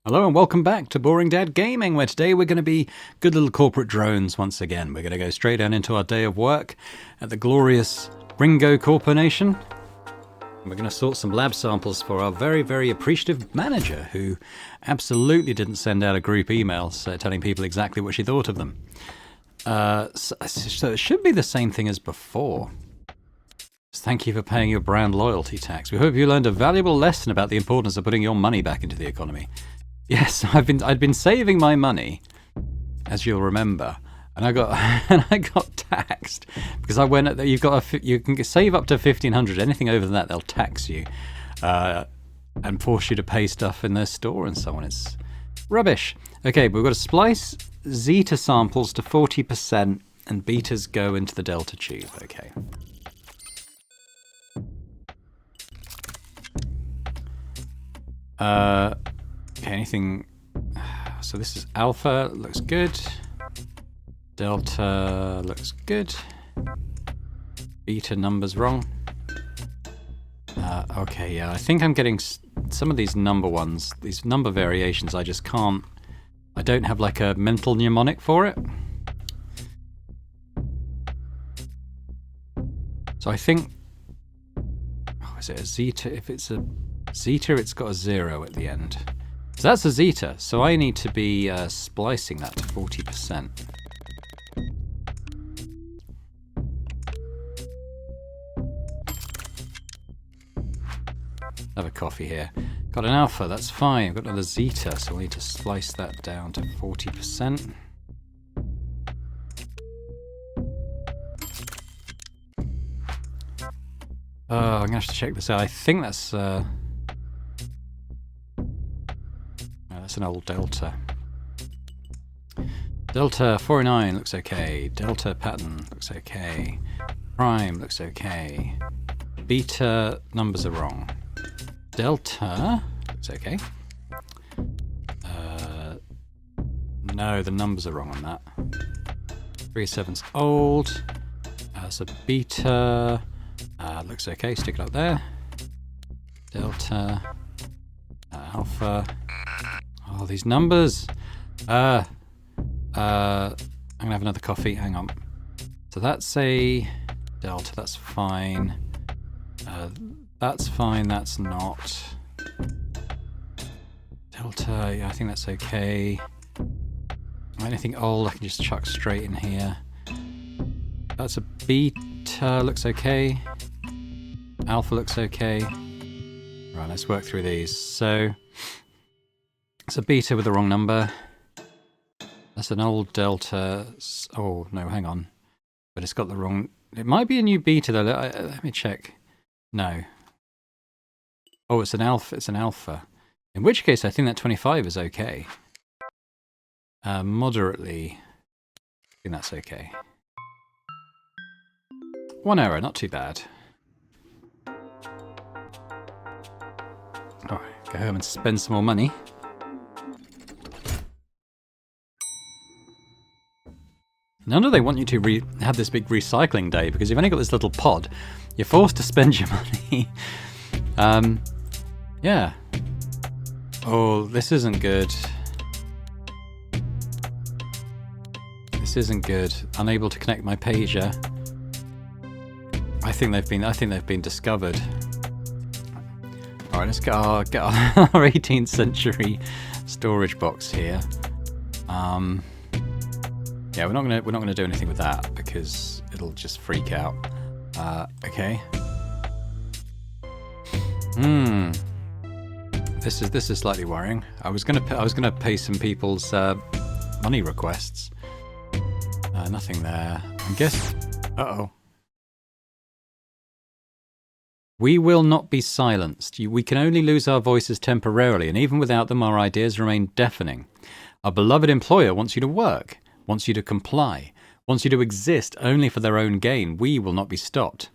Hello and welcome back to Boring Dad Gaming, where today we're going to be good little corporate drones once again. We're going to go straight down into our day of work at the glorious Ringo CorpoNation. We're going to sort some lab samples for our very, very appreciative manager, who absolutely didn't send out a group email telling people exactly what she thought of them. So it should be the same thing as before. Thank you for paying your brand loyalty tax. We hope you learned a valuable lesson about the importance of putting your money back into the economy. Yes, I'd been saving my money, as you'll remember, and I got taxed because I went at you can save up to 1,500. Anything over that, they'll tax you, and force you to pay stuff in their store and so on. It's rubbish. Okay, but we've got to splice zeta samples to 40%, and betas go into the delta tube. Okay. Okay, anything... So this is alpha, looks good. Delta looks good. Beta number's wrong. Okay, yeah, I think I'm getting some of these number ones, these number variations, I just can't... I don't have like a mental mnemonic for it. So I think... Oh, is it a zeta? If it's a zeta, it's got a 0 at the end. So that's a zeta, so I need to be splicing that to 40%. Have a coffee here. Got an alpha, that's fine. I've got another zeta, so we need to slice that down to 40%. Oh, I'm gonna have to check this out. I think that's that's an old delta. Delta 49 looks okay. Delta pattern looks okay. Prime looks okay. Beta numbers are wrong. Delta looks okay. No, the numbers are wrong on that. 37's old. So beta looks okay. Stick it up there. Delta, alpha. Oh, these numbers. I'm gonna have another coffee. Hang on. So that's a delta. That's fine. That's fine. That's not. Delta. Yeah, I think that's okay. Anything old, I can just chuck straight in here. That's a beta. Looks okay. Alpha looks okay. Right, let's work through these. So it's a beta with the wrong number. That's an old delta. Oh, no, hang on. But it's got the wrong... It might be a new beta, though. Let me check. No. Oh, it's an alpha. It's an alpha. In which case, I think that 25 is okay. Moderately. I think that's okay. One error, not too bad. Alright, go home and spend some more money. No wonder they want you to have this big recycling day, because you've only got this little pod. You're forced to spend your money. Yeah. Oh, this isn't good. This isn't good. Unable to connect my pager. I think they've been discovered. All right, let's get our 18th century storage box here. Yeah, we're not gonna do anything with that because it'll just freak out. Okay. This is slightly worrying. I was gonna pay some people's money requests. Nothing there. I guess. Uh-oh. We will not be silenced. We can only lose our voices temporarily, and even without them, our ideas remain deafening. Our beloved employer wants you to work, wants you to comply, wants you to exist only for their own gain. We will not be stopped.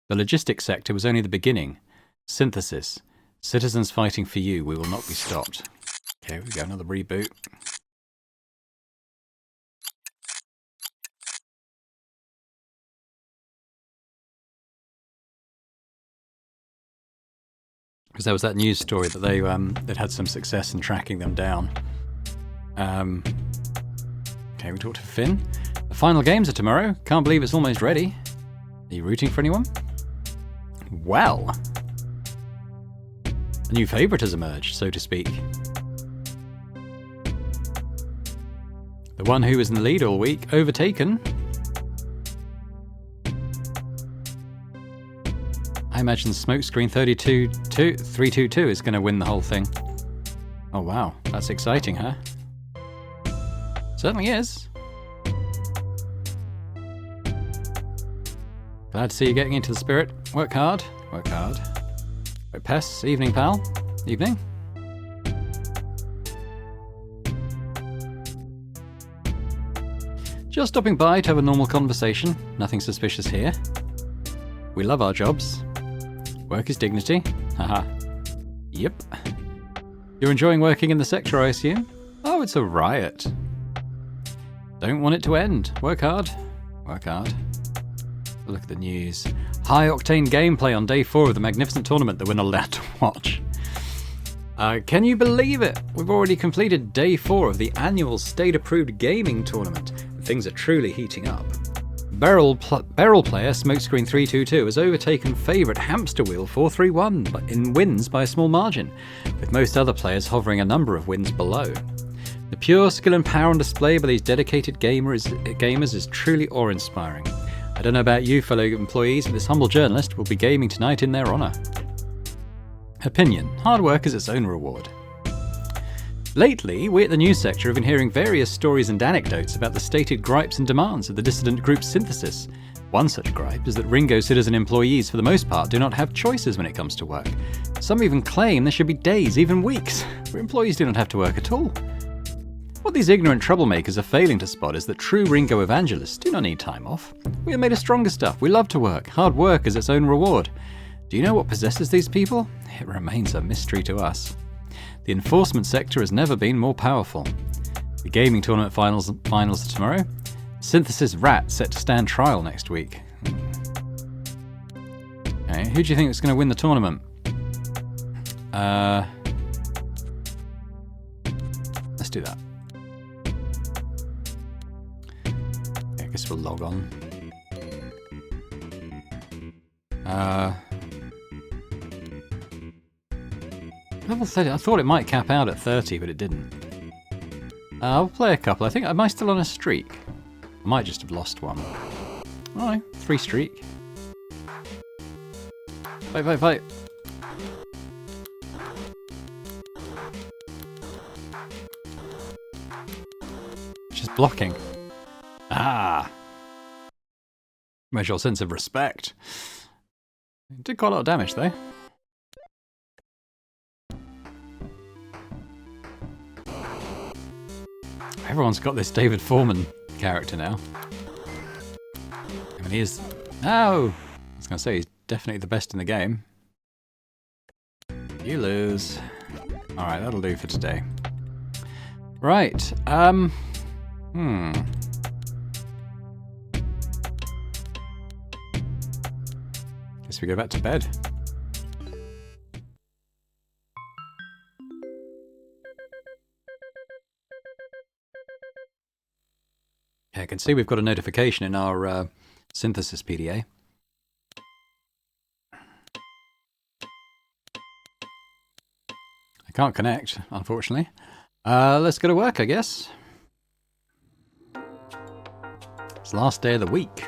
The logistics sector was only the beginning. Synthesis. Citizens fighting for you. We will not be stopped. Okay, we go. Another reboot. Because there was that news story that they'd had some success in tracking them down. Okay, we talked to Finn. The final games are tomorrow. Can't believe it's almost ready. Are you rooting for anyone? Well, a new favourite has emerged, so to speak. The one who was in the lead all week, overtaken. I imagine Smokescreen 322 is going to win the whole thing. Oh wow, that's exciting, huh? Certainly is. Glad to see you getting into the spirit. Work hard. Work hard. Right, Pess, evening, pal. Evening. Just stopping by to have a normal conversation. Nothing suspicious here. We love our jobs. Work is dignity. Haha. Yep. You're enjoying working in the sector, I assume? Oh, it's a riot. Don't want it to end. Work hard. Work hard. Look at the news. High-octane gameplay on day 4 of the magnificent tournament that we're not allowed to watch. Can you believe it? We've already completed day 4 of the annual state-approved gaming tournament. Things are truly heating up. Barrel player Smokescreen 322 has overtaken favourite Hamster Wheel 431 in wins by a small margin, with most other players hovering a number of wins below. The pure skill and power on display by these dedicated gamers is truly awe-inspiring. I don't know about you, fellow employees, but this humble journalist will be gaming tonight in their honour. Opinion. Hard work is its own reward. Lately, we at the news sector have been hearing various stories and anecdotes about the stated gripes and demands of the dissident group's synthesis. One such gripe is that Ringo citizen employees, for the most part, do not have choices when it comes to work. Some even claim there should be days, even weeks, where employees do not have to work at all. What these ignorant troublemakers are failing to spot is that true Ringo evangelists do not need time off. We are made of stronger stuff. We love to work. Hard work is its own reward. Do you know what possesses these people? It remains a mystery to us. The enforcement sector has never been more powerful. The gaming tournament finals are tomorrow. Synthesis Rat set to stand trial next week. Okay, who do you think is going to win the tournament? Let's do that. I guess we'll log on. Level 30. I thought it might cap out at 30, but it didn't. I'll play a couple. I think, am I still on a streak? I might just have lost one. Alright, 3 streak. Fight, fight, fight. Just blocking. Ah! Where's your sense of respect? It did quite a lot of damage, though. Everyone's got this David Foreman character now. I mean, he is... Oh! I was going to say, he's definitely the best in the game. You lose. Alright, that'll do for today. Right, Guess we go back to bed. Okay, I can see we've got a notification in our synthesis PDA. I can't connect, unfortunately. Let's go to work, I guess. It's the last day of the week.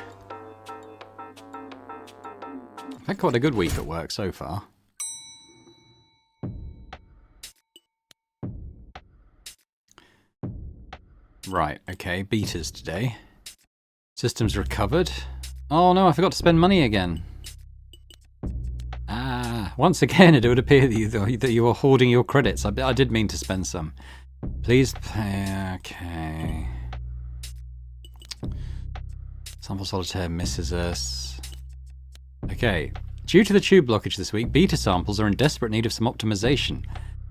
I've had quite a good week at work so far. Right, okay, betas today. Systems recovered. Oh no, I forgot to spend money again. Ah, once again it would appear that you were hoarding your credits. I did mean to spend some. Please pay, okay. Sample Solitaire misses us. Okay, due to the tube blockage this week, beta samples are in desperate need of some optimization.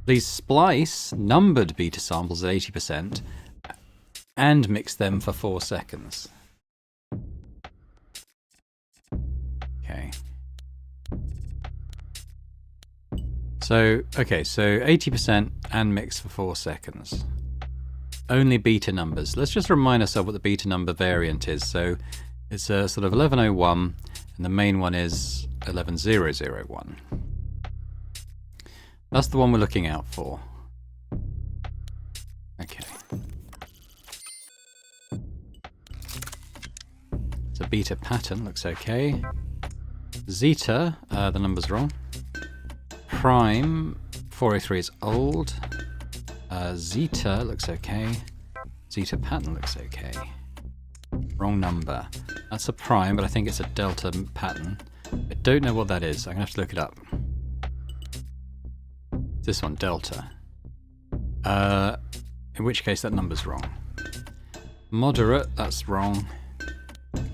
Please splice numbered beta samples at 80%. And mix them for 4 seconds. Okay. So, okay, so 80% and mix for 4 seconds. Only beta numbers. Let's just remind ourselves what the beta number variant is. So it's a sort of 1101, and the main one is 11001. That's the one we're looking out for. Okay. So beta pattern looks okay. Zeta, the number's wrong. Prime 403 is old. Zeta looks okay. Zeta pattern looks okay. Wrong number. That's a prime, but I think it's a delta pattern. I don't know what that is. I'm gonna have to look it up. This one, delta. In which case that number's wrong. Moderate, that's wrong.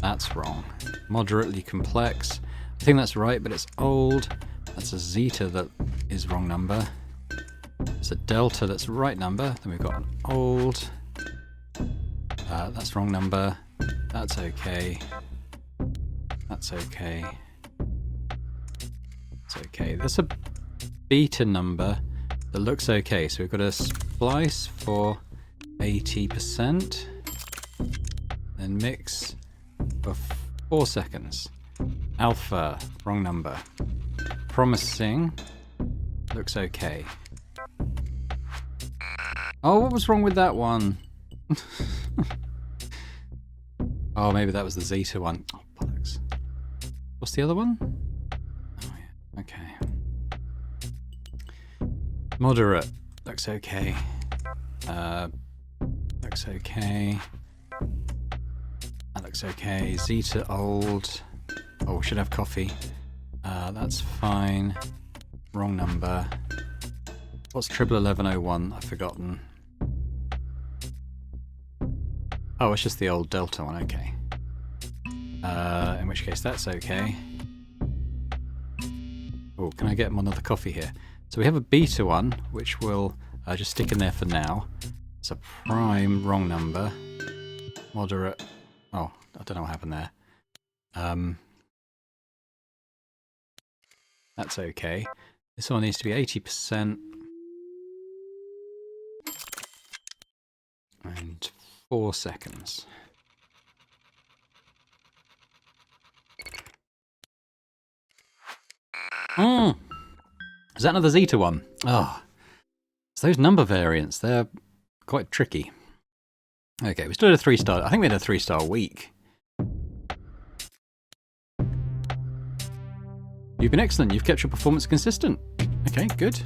That's wrong. Moderately complex. I think that's right, but it's old. That's a zeta that is wrong number. It's a delta that's right number. Then we've got an old. That's wrong number. That's okay. That's okay. It's okay. That's a beta number that looks okay. So we've got a splice for 80%. Then mix for 4 seconds. Alpha, wrong number. Promising, looks okay. Oh, what was wrong with that one? Oh, maybe that was the zeta one. Oh, bollocks. What's the other one? Oh, yeah. Okay. Moderate, looks okay. Looks okay. That looks okay. Zeta old. Oh, we should have coffee. That's fine. Wrong number. What's 1101? I've forgotten. Oh, it's just the old delta one. Okay. In which case that's okay. Oh, can I get another coffee here? So we have a beta one, which we'll just stick in there for now. It's a prime, wrong number. Moderate. Oh, I don't know what happened there. That's okay. This one needs to be 80%. And 4 seconds. Is that another zeta one? Oh. It's those number variants. They're quite tricky. Okay, we still had a 3-star. I think we had a 3-star week. You've been excellent. You've kept your performance consistent. Okay, good.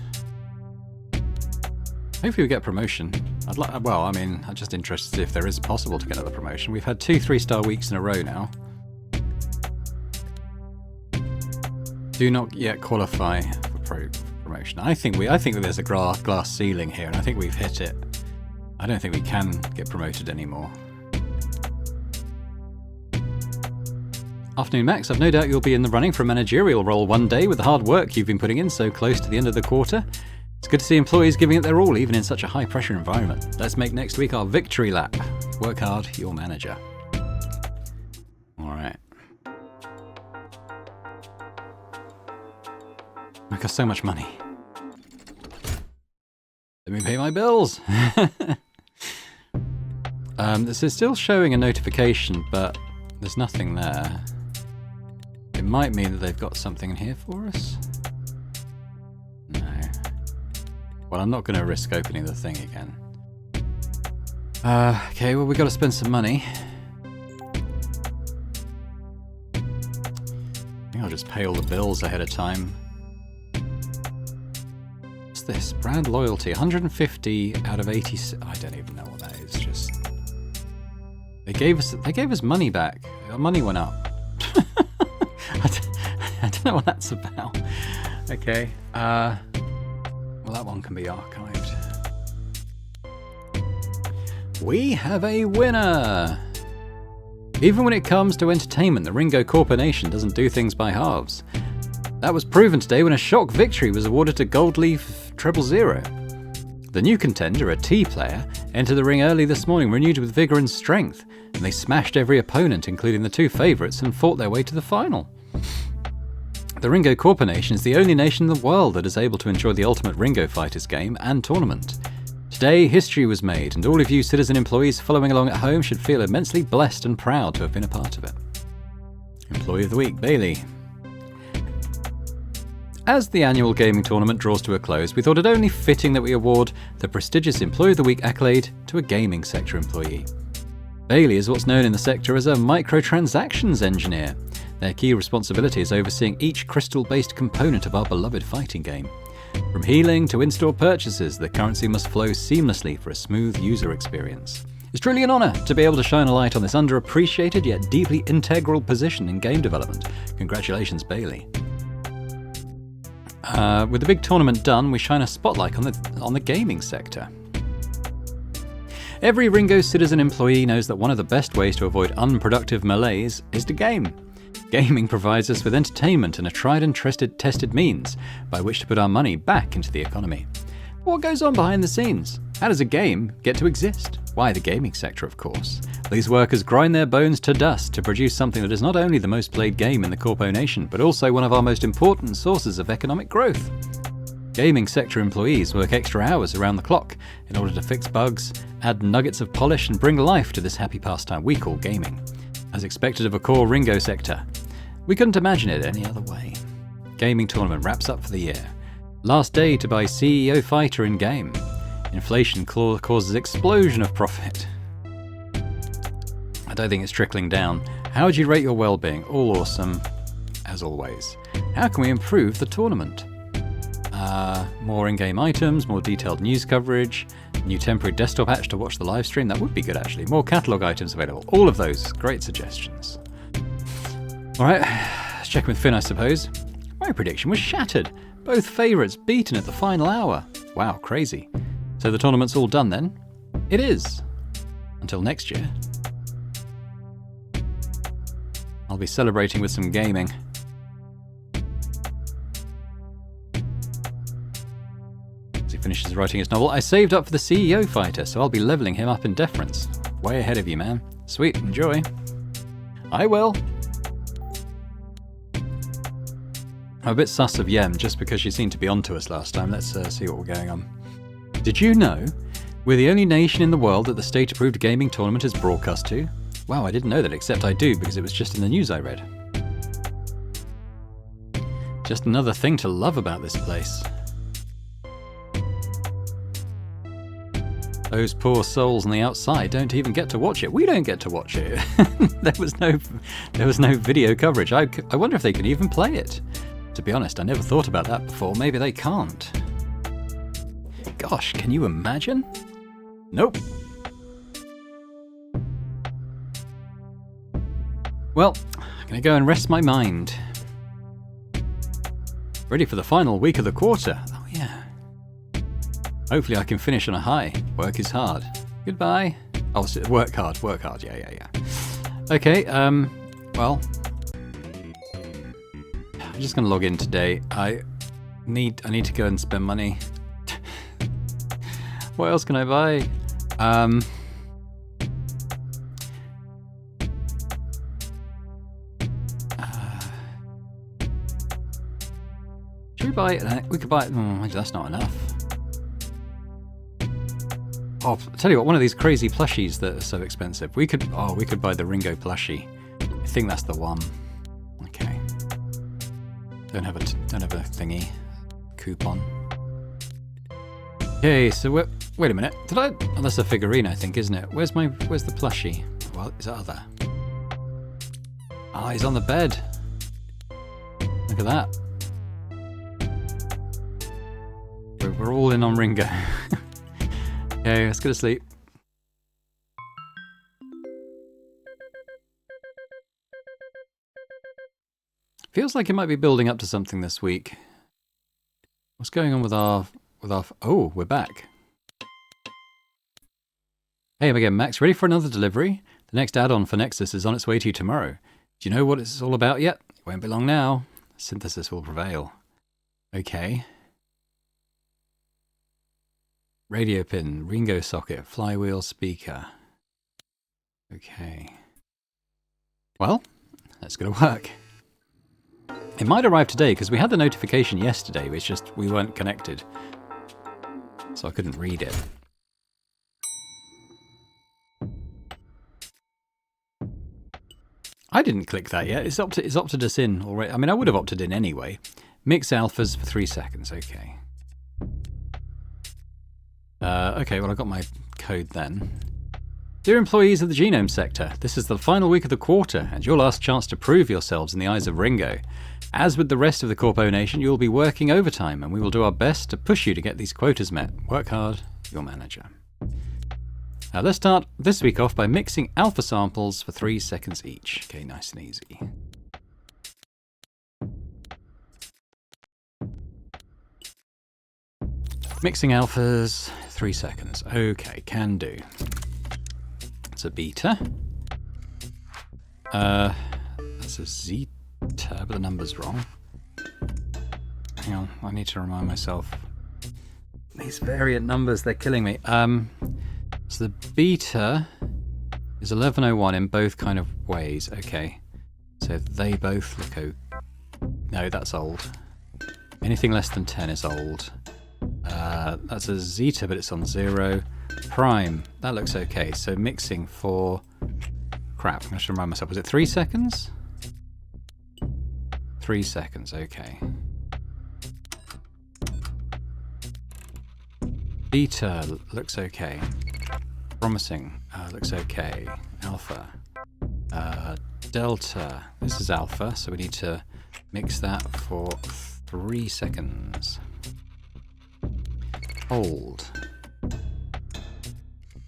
Hopefully we get a promotion. Well, I mean, I'm just interested if there is possible to get another promotion. We've had 2 3-star weeks in a row now. Do not yet qualify for promotion. I think there's a glass ceiling here, and I think we've hit it. I don't think we can get promoted anymore. Afternoon, Max. I've no doubt you'll be in the running for a managerial role one day with the hard work you've been putting in so close to the end of the quarter. It's good to see employees giving it their all, even in such a high-pressure environment. Let's make next week our victory lap. Work hard, your manager. All right. I got so much money. Let me pay my bills. This is still showing a notification, but there's nothing there. It might mean that they've got something in here for us. No. Well, I'm not going to risk opening the thing again. Okay, well, we've got to spend some money. I think I'll just pay all the bills ahead of time. What's this? Brand loyalty. 150 out of 80. I don't even know what that is. Just they gave us money back. Our money went up. I don't know what that's about. Okay. Well, that one can be archived. We have a winner! Even when it comes to entertainment, the Ringo CorpoNation doesn't do things by halves. That was proven today when a shock victory was awarded to Goldleaf 000. The new contender, a T player, entered the ring early this morning, renewed with vigour and strength, and they smashed every opponent, including the 2 favourites, and fought their way to the final. The Ringo CorpoNation is the only nation in the world that is able to enjoy the ultimate Ringo Fighters game and tournament. Today, history was made, and all of you citizen employees following along at home should feel immensely blessed and proud to have been a part of it. Employee of the Week, Bailey. As the annual gaming tournament draws to a close, we thought it only fitting that we award the prestigious Employee of the Week accolade to a gaming sector employee. Bailey is what's known in the sector as a microtransactions engineer. Their key responsibility is overseeing each crystal-based component of our beloved fighting game. From healing to in-store purchases, the currency must flow seamlessly for a smooth user experience. It's truly an honour to be able to shine a light on this underappreciated yet deeply integral position in game development. Congratulations, Bailey. With the big tournament done, we shine a spotlight on the gaming sector. Every Ringo citizen employee knows that one of the best ways to avoid unproductive malaise is to game. Gaming provides us with entertainment and a tried and tested means by which to put our money back into the economy. What goes on behind the scenes? How does a game get to exist? Why, the gaming sector, of course. These workers grind their bones to dust to produce something that is not only the most played game in the CorpoNation, but also one of our most important sources of economic growth. Gaming sector employees work extra hours around the clock in order to fix bugs, add nuggets of polish, and bring life to this happy pastime we call gaming. As expected of a core Ringo sector, we couldn't imagine it any other way. Gaming tournament wraps up for the year. Last day to buy CEO Fighter in game. Inflation causes explosion of profit. I don't think it's trickling down. How would you rate your well-being? All awesome, as always. How can we improve the tournament? More in-game items, more detailed news coverage, new temporary desktop patch to watch the live stream. That would be good, actually. More catalogue items available. All of those great suggestions. All right, let's check with Finn, I suppose. My prediction was shattered. Both favourites beaten at the final hour. Wow, crazy. So the tournament's all done then? It is. Until next year. I'll be celebrating with some gaming. As he finishes writing his novel, I saved up for the CEO Fighter, so I'll be levelling him up in deference. Way ahead of you, man. Sweet, enjoy. I will. I'm a bit sus of Yem, just because she seemed to be onto us last time. Let's see what we're going on. Did you know we're the only nation in the world that the state-approved gaming tournament is broadcast to? Wow, I didn't know that, except I do, because it was just in the news I read. Just another thing to love about this place. Those poor souls on the outside don't even get to watch it. We don't get to watch it. There was no video coverage. I wonder if they can even play it. To be honest, I never thought about that before. Maybe they can't. Gosh, can you imagine? Nope. Well, I'm going to go and rest my mind. Ready for the final week of the quarter. Oh yeah. Hopefully I can finish on a high. Work is hard. Goodbye. Oh, work hard. Yeah. Okay, well, I'm just going to log in today. I need to go and spend money. What else can I buy? Should we buy? We could buy. That's not enough. Oh, I'll tell you what. One of these crazy plushies that are so expensive. We could buy the Ringo plushie. I think that's the one. Okay. Don't have a thingy coupon. Okay, so wait a minute. Did I? Oh, that's a figurine, I think, isn't it? Where's the plushie? Well, is that other? Oh, he's on the bed. Look at that. We're all in on Ringo. Okay, let's go to sleep. Feels like it might be building up to something this week. What's going on with our... Oh, we're back. Hey again, Max. Ready for another delivery? The next add-on for Nexus is on its way to you tomorrow. Do you know what it's all about yet? It won't be long now. Synthesis will prevail. Okay. Radio pin, Ringo socket, flywheel speaker. Okay. Well, let's go to work. It might arrive today because we had the notification yesterday, it's just we weren't connected. So I couldn't read it. I didn't click that yet. It's opted us in already. I mean, I would have opted in anyway. Mix alphas for 3 seconds. Okay. Okay, well, I got my code then. Dear employees of the genome sector, this is the final week of the quarter and your last chance to prove yourselves in the eyes of Ringo. As with the rest of the CorpoNation, you will be working overtime and we will do our best to push you to get these quotas met. Work hard, your manager. Let's start this week off by mixing alpha samples for 3 seconds each. Okay, nice and easy. Mixing alphas, 3 seconds. Okay, can do. It's a beta. That's a zeta, but the number's wrong. Hang on, I need to remind myself. These variant numbers, they're killing me. So the beta is 1101 in both kind of ways. Okay, so they both look okay. No, that's old. Anything less than 10 is old. That's a zeta, but it's on 0. Prime, that looks okay. So mixing for... Crap, I'm going to remind myself. Was it 3 seconds? 3 seconds, okay. Beta looks okay. Promising looks okay. Alpha. Delta. This is alpha, so we need to mix that for 3 seconds. Hold.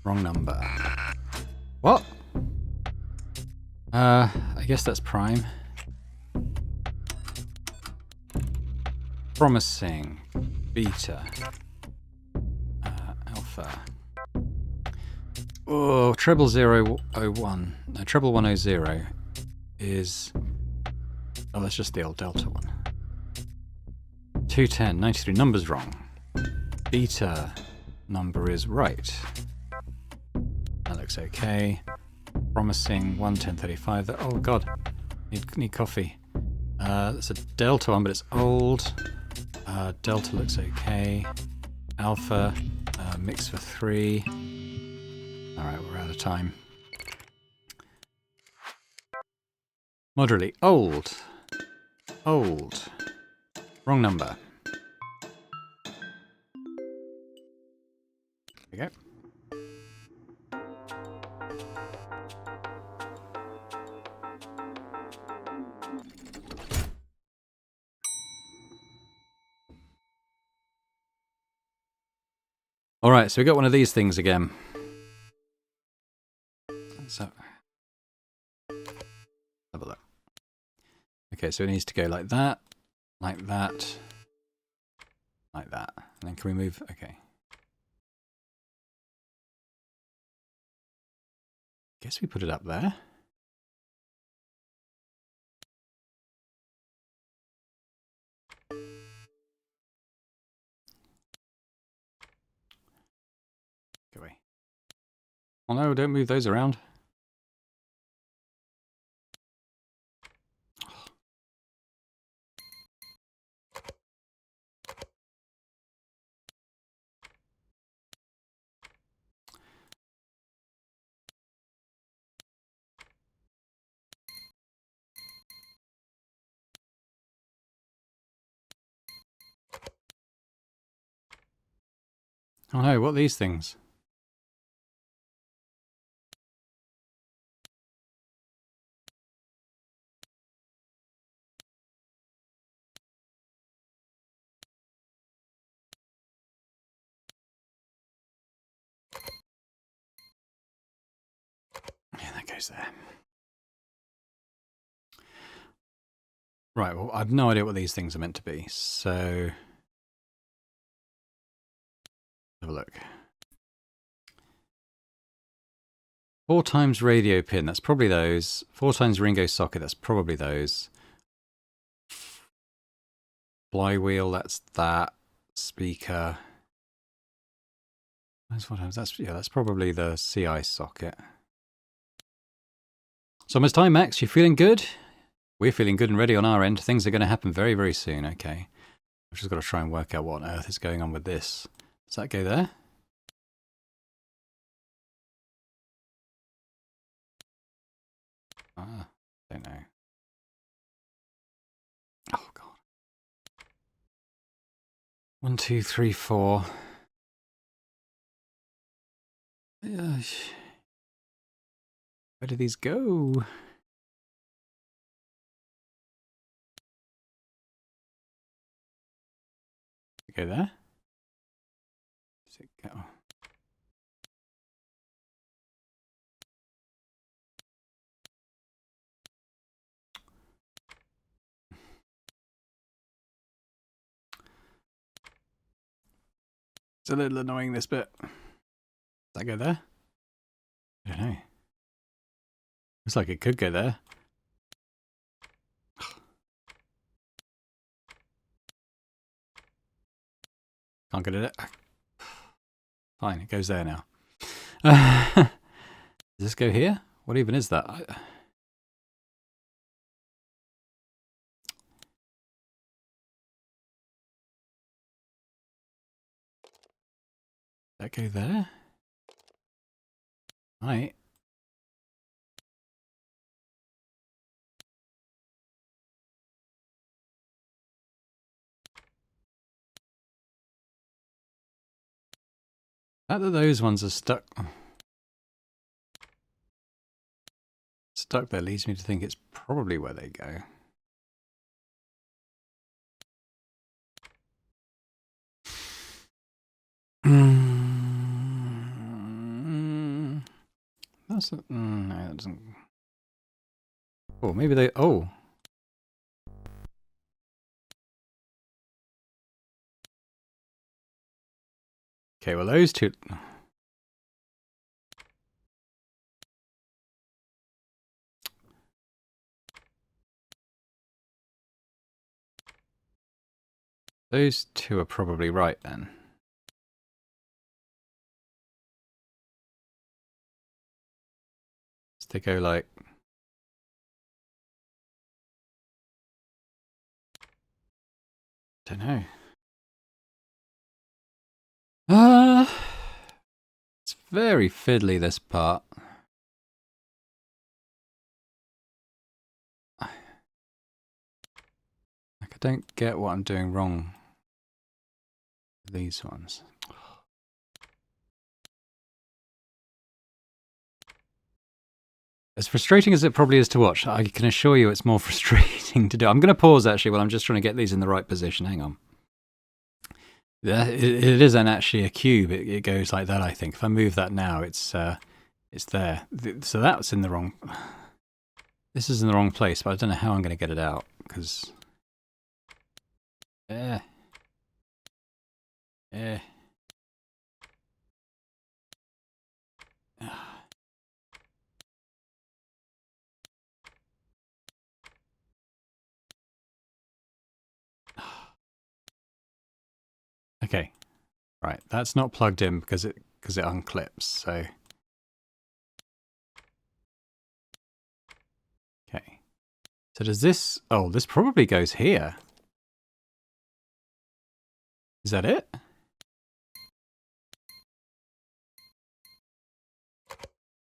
Wrong number. What? I guess that's prime. Promising. Beta. Alpha. Oh, treble 001. No, treble 100 is... Oh, that's just the old delta one. 210, 93. Number's wrong. Beta number is right. That looks okay. Promising 11035. Oh god, need coffee. That's a delta one, but it's old. Delta looks okay. Alpha, mix for 3. Alright, we're out of time. Moderately old. Old. Wrong number. There we go. Alright, so we got one of these things again. So, have a look. Okay, so it needs to go like that, like that, like that. And then can we move? Okay. Guess we put it up there. Go away. Oh no, don't move those around. Oh no, what are these things? Yeah, that goes there. Right, well, I have no idea what these things are meant to be, so... Have a look. 4 times radio pin, that's probably those. 4 times Ringo socket, that's probably those. Flywheel, that's that. Speaker. That's probably the CI socket. So almost time, Max. You feeling good? We're feeling good and ready on our end. Things are going to happen very, very soon. Okay. I've just got to try and work out what on earth is going on with this. Does that go there? Ah, don't know. Oh, God. 1, 2, 3, 4. Where do these go? Go there? Does it go? It's a little annoying, this bit. Does that go there? I don't know. Looks like it could go there. Can't get it. Fine, it goes there now. Does this go here? What even is that? Does that go there? Right. The fact that those ones are stuck there leads me to think it's probably where they go. That's a, no, that doesn't. Oh, maybe they. Oh. Okay, well, those two. Those two are probably right then. So they go like. Don't know. It's very fiddly, this part. Like, I don't get what I'm doing wrong with these ones. As frustrating as it probably is to watch, I can assure you it's more frustrating to do. I'm going to pause, actually, while I'm just trying to get these in the right position. Hang on. It isn't actually a cube. It goes like that, I think. If I move that now, it's there. So that's in the wrong... This is in the wrong place, but I don't know how I'm going to get it out, because... Okay, right. That's not plugged in because it unclips. So, okay. So does this? Oh, this probably goes here. Is that it?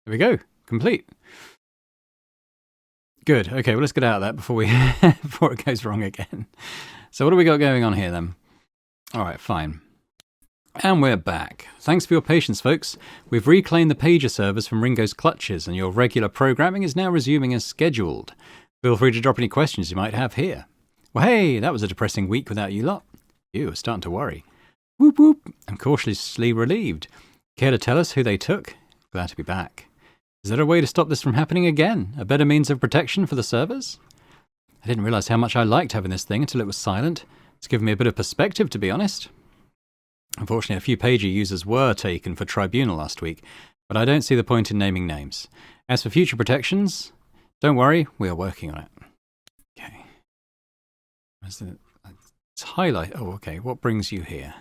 There we go. Complete. Good. Okay. Well, let's get out of that before we before it goes wrong again. So what do we got going on here then? All right. Fine. And we're back. Thanks for your patience, folks. We've reclaimed the pager servers from Ringo's clutches, and your regular programming is now resuming as scheduled. Feel free to drop any questions you might have here. Well, hey, that was a depressing week without you lot. Ew, starting to worry. Whoop whoop. I'm cautiously relieved. Care to tell us who they took? Glad to be back. Is there a way to stop this from happening again? A better means of protection for the servers? I didn't realize how much I liked having this thing until it was silent. It's given me a bit of perspective, to be honest. Unfortunately, a few pager users were taken for tribunal last week, but I don't see the point in naming names. As for future protections, don't worry, we are working on it. Okay. It's highlight. Oh, okay. What brings you here?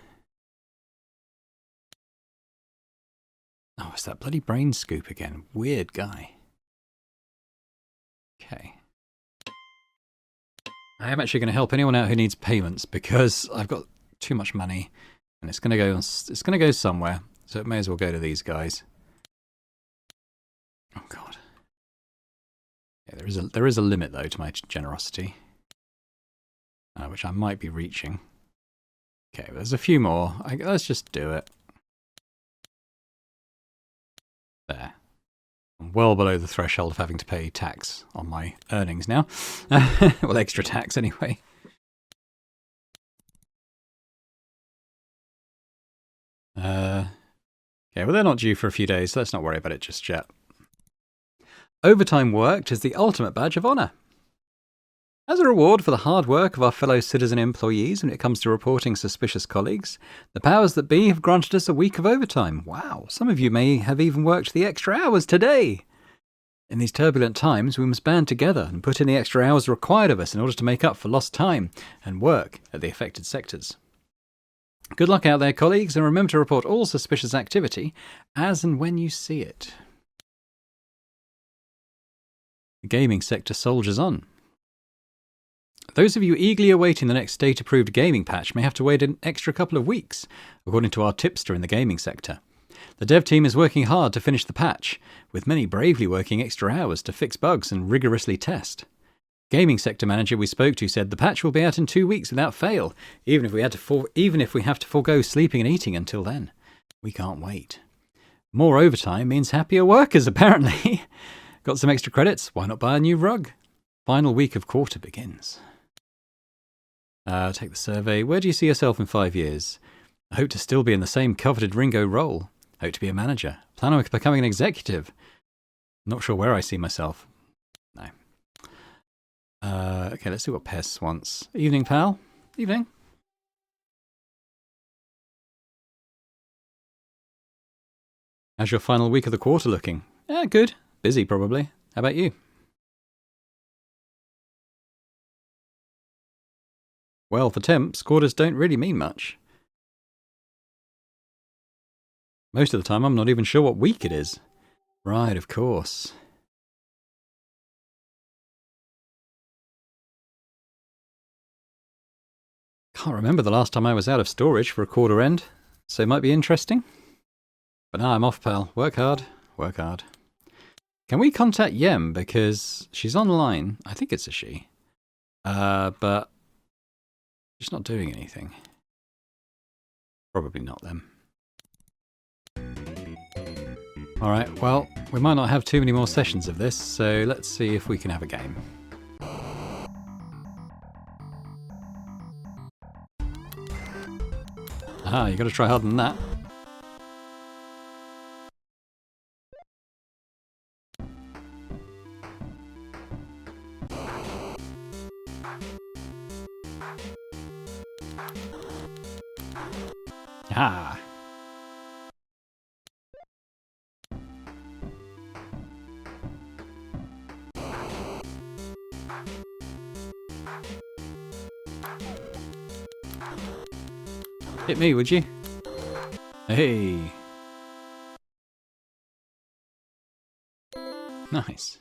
Oh, it's that bloody brain scoop again. Weird guy. Okay. I am actually going to help anyone out who needs payments because I've got too much money, and it's going to go. It's going to go somewhere, so it may as well go to these guys. Oh God. Yeah, there is a limit though to my generosity, which I might be reaching. Okay, there's a few more. Let's just do it. There. I'm well below the threshold of having to pay tax on my earnings now. Well, extra tax anyway. Okay, well they're not due for a few days, so let's not worry about it just yet. Overtime worked is the ultimate badge of honour. As a reward for the hard work of our fellow citizen employees when it comes to reporting suspicious colleagues, the powers that be have granted us a week of overtime. Wow, some of you may have even worked the extra hours today. In these turbulent times, we must band together and put in the extra hours required of us in order to make up for lost time and work at the affected sectors. Good luck out there, colleagues, and remember to report all suspicious activity as and when you see it. The gaming sector soldiers on. Those of you eagerly awaiting the next state-approved gaming patch may have to wait an extra couple of weeks, according to our tipster in the gaming sector. The dev team is working hard to finish the patch, with many bravely working extra hours to fix bugs and rigorously test. Gaming sector manager we spoke to said the patch will be out in 2 weeks without fail, even if we have to forego sleeping and eating until then. We can't wait. More overtime means happier workers, apparently. Got some extra credits? Why not buy a new rug? Final week of quarter begins. Take the survey. Where do you see yourself in 5 years? I hope to still be in the same coveted Ringo role. Hope to be a manager. Plan on becoming an executive. Not sure where I see myself. No. Okay, let's see what Pest wants. Evening, pal. Evening. How's your final week of the quarter looking? Yeah, good. Busy, probably. How about you? Well, for temps, quarters don't really mean much. Most of the time, I'm not even sure what week it is. Right, of course. Can't remember the last time I was out of storage for a quarter end, so it might be interesting. But now I'm off, pal. Work hard. Work hard. Can we contact Yem? Because she's online. I think it's a she. But she's not doing anything. Probably not them. Alright, well, we might not have too many more sessions of this, so let's see if we can have a game. Ah, you gotta try harder than that. Ah. Hit me, would you? Hey. Nice.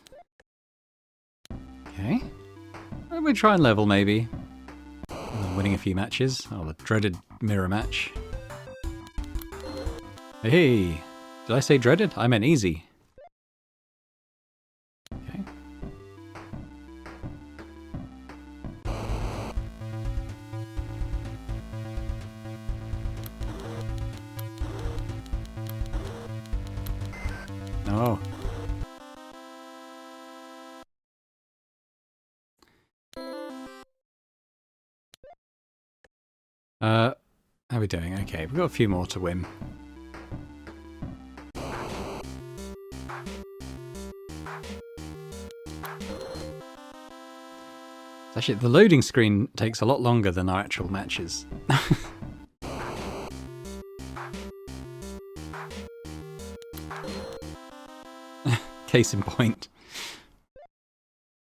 Okay. We'll try and level, maybe. Winning a few matches. Oh, the dreaded mirror match. Hey. Did I say dreaded? I meant easy. Okay. Oh. How are we doing? Okay, we've got a few more to win. Actually, the loading screen takes a lot longer than our actual matches. Case in point. I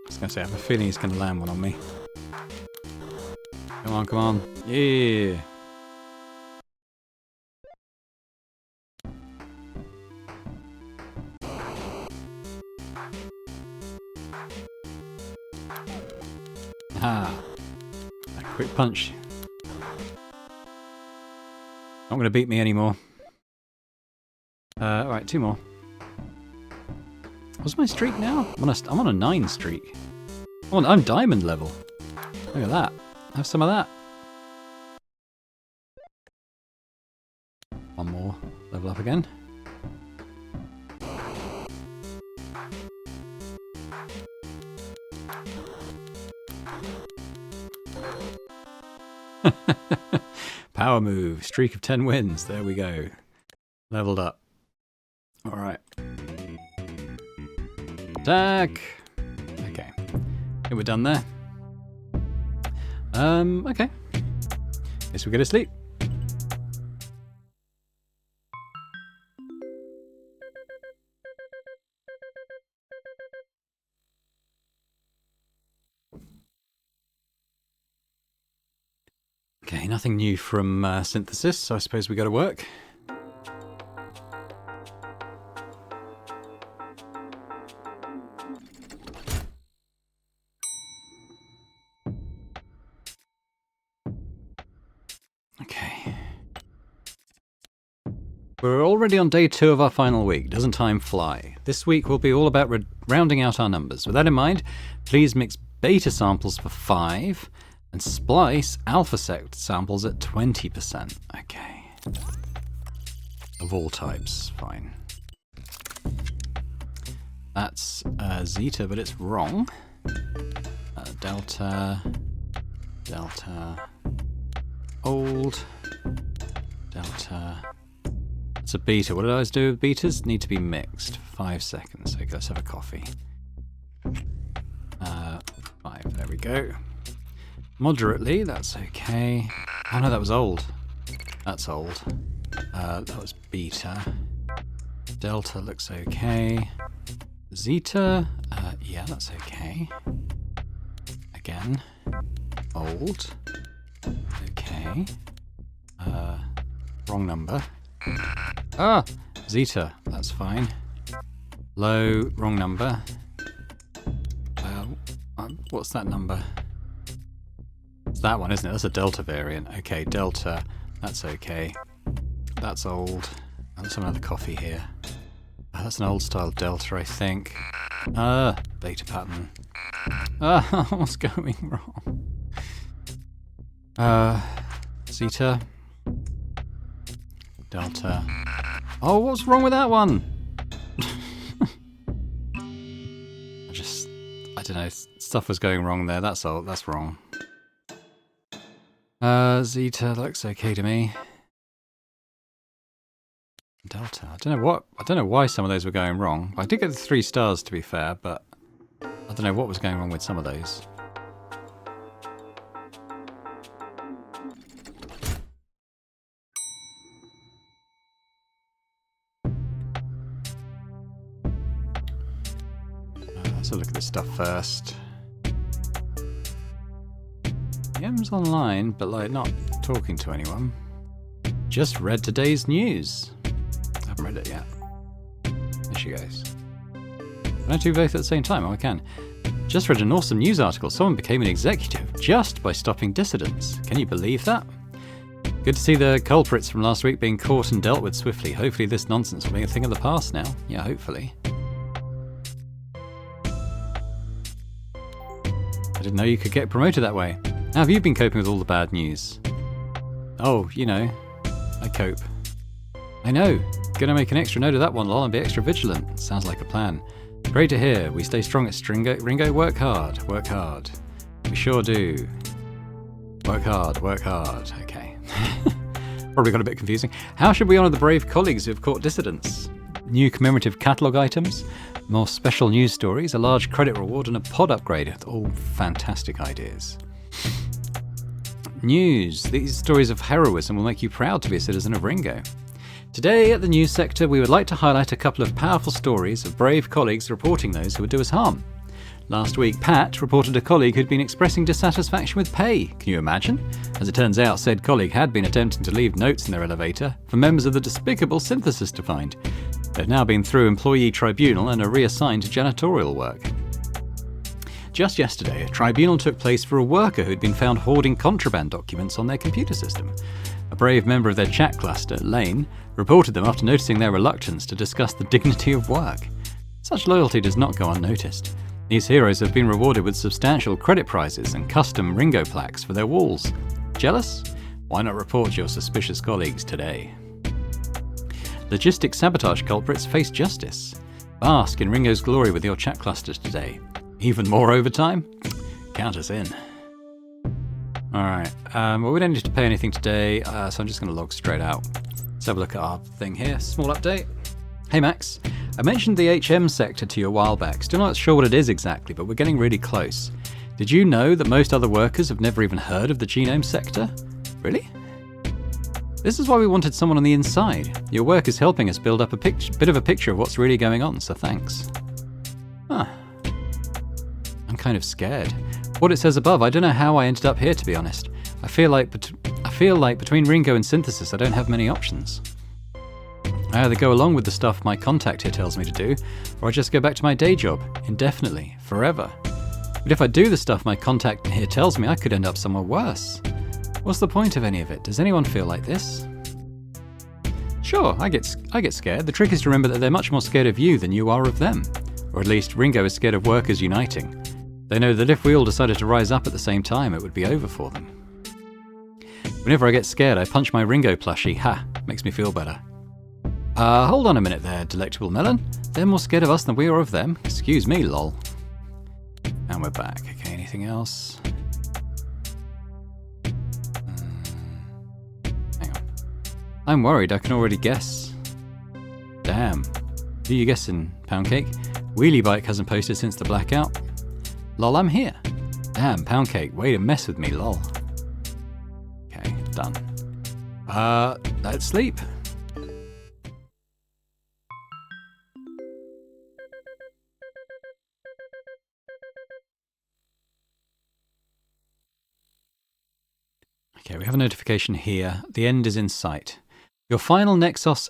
was going to say, I have a feeling he's going to land one on me. Come on, come on. Yeah. Ah, a quick punch. Not going to beat me anymore. Alright, 2 more. What's my streak now? I'm on a 9 streak. I'm diamond level. Look at that. Have some of that. 1 more. Level up again. Power move. Streak of 10 wins. There we go. Leveled up. Alright. Attack! Okay. I think we're done there. Okay. Guess we go to sleep. Okay, nothing new from synthesis, so I suppose we go to work. Okay. We're already on day 2 of our final week. Doesn't time fly? This week will be all about rounding out our numbers. With that in mind, please mix beta samples for 5 and splice alpha sect samples at 20%. Okay. Of all types, fine. That's zeta, but it's wrong. Delta, old, delta. It's a beta. What did I always do with betas? Need to be mixed. 5 seconds. Okay, let's have a coffee. 5, there we go. Moderately, that's okay. Oh no, that was old. That's old. That was beta. Delta looks okay. Zeta, yeah, that's okay. Again, old. Okay. Wrong number. Ah! Zeta, that's fine. Low, wrong number. What's that number? It's that one, isn't it? That's a delta variant. Okay, delta, that's okay. That's old. Let's have another coffee here. That's an old style delta, I think. Beta pattern. What's going wrong? Zeta. Delta. Oh, what's wrong with that one? I don't know, stuff was going wrong there. That's all. That's wrong. Zeta looks okay to me. Delta. I don't know why some of those were going wrong. I did get the 3 stars to be fair, but I don't know what was going wrong with some of those. Let's have a look at this stuff first. M's online, but like not talking to anyone. Just read today's news. I haven't read it yet. There she goes. Can I do both at the same time? Oh, I can. Just read an awesome news article. Someone became an executive just by stopping dissidents. Can you believe that? Good to see the culprits from last week being caught and dealt with swiftly. Hopefully this nonsense will be a thing of the past now. Yeah, hopefully. I didn't know you could get promoted that way. How have you been coping with all the bad news? Oh, you know, I cope. I know. Gonna make an extra note of that one, lol, and be extra vigilant. Sounds like a plan. Great to hear. We stay strong at Ringo. Work hard. Work hard. We sure do. Work hard. Work hard. Okay. Probably got a bit confusing. How should we honour the brave colleagues who have caught dissidents? New commemorative catalogue items, more special news stories, a large credit reward, and a pod upgrade. All fantastic ideas. News. These stories of heroism will make you proud to be a citizen of Ringo. Today at the news sector, we would like to highlight a couple of powerful stories of brave colleagues reporting those who would do us harm. Last week, Pat reported a colleague who'd been expressing dissatisfaction with pay. Can you imagine? As it turns out, said colleague had been attempting to leave notes in their elevator for members of the despicable synthesis to find. They've now been through employee tribunal and are reassigned to janitorial work. just yesterday, a tribunal took place for a worker who'd been found hoarding contraband documents on their computer system. A brave member of their chat cluster, Lane, reported them after noticing their reluctance to discuss the dignity of work. Such loyalty does not go unnoticed. These heroes have been rewarded with substantial credit prizes and custom Ringo plaques for their walls. Jealous? Why not report your suspicious colleagues today? Logistics sabotage culprits face justice. Bask in Ringo's glory with your chat clusters today. Even more overtime? Count us in. Alright, well, we don't need to pay anything today, so I'm just going to log straight out. Let's have a look at our thing here. Small update. Hey Max, I mentioned the HM sector to you a while back. Still not sure what it is exactly, but we're getting really close. Did you know that most other workers have never even heard of the genome sector? Really? This is why we wanted someone on the inside. Your work is helping us build up a bit of a picture of what's really going on, so thanks. Huh. I'm kind of scared. What it says above, I don't know how I ended up here, to be honest. I feel like between Ringo and synthesis, I don't have many options. I either go along with the stuff my contact here tells me to do, or I just go back to my day job, indefinitely, forever. But if I do the stuff my contact here tells me, I could end up somewhere worse. What's the point of any of it? Does anyone feel like this? Sure, I get scared. The trick is to remember that they're much more scared of you than you are of them. Or at least Ringo is scared of workers uniting. They know that if we all decided to rise up at the same time, it would be over for them. Whenever I get scared, I punch my Ringo plushie. Ha! Makes me feel better. Hold on a minute there, Delectable Melon. They're more scared of us than we are of them. Excuse me, lol. And we're back. Okay, anything else? Hang on. I'm worried, I can already guess. Damn. Who are you guessing, Pound Cake? Wheelie Bike hasn't posted since the blackout. Lol, I'm here. Damn, Pound Cake, way to mess with me, lol. Okay, done. Let's sleep. Okay, we have a notification here. The end is in sight. Your final Nexus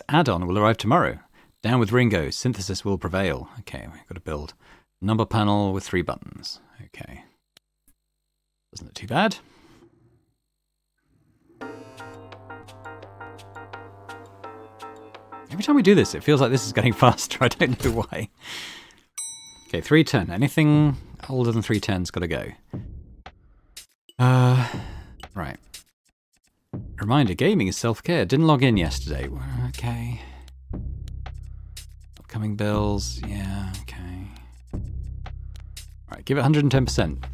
add-on will arrive tomorrow. Down with Ringo, synthesis will prevail. Okay, we've got to build a number panel with 3 buttons. Okay. Doesn't look too bad. Every time we do this, it feels like this is getting faster. I don't know why. Okay, 310. Anything older than 310's got to go. Right. Reminder, gaming is self-care. Didn't log in yesterday. Okay. Upcoming bills. Yeah, okay. Right, give it 110%.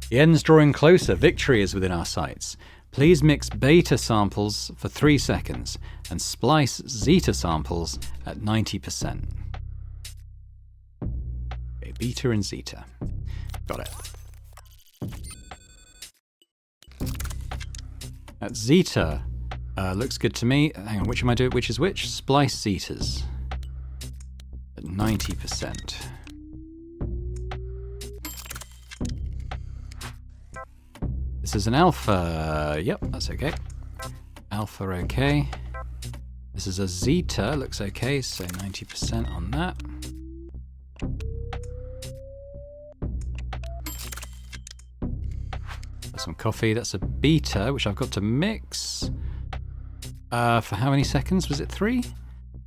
The end's drawing closer. Victory is within our sights. Please mix beta samples for 3 seconds and splice zeta samples at 90%. Okay, beta and zeta. Got it. That zeta looks good to me. Hang on, which am I doing? Which is which? Splice zetas at 90%. This is an alpha. Yep, that's okay. Alpha, okay. This is a zeta. Looks okay, so 90% on that. Some coffee. That's a beta, which I've got to mix. For how many seconds? Was it 3?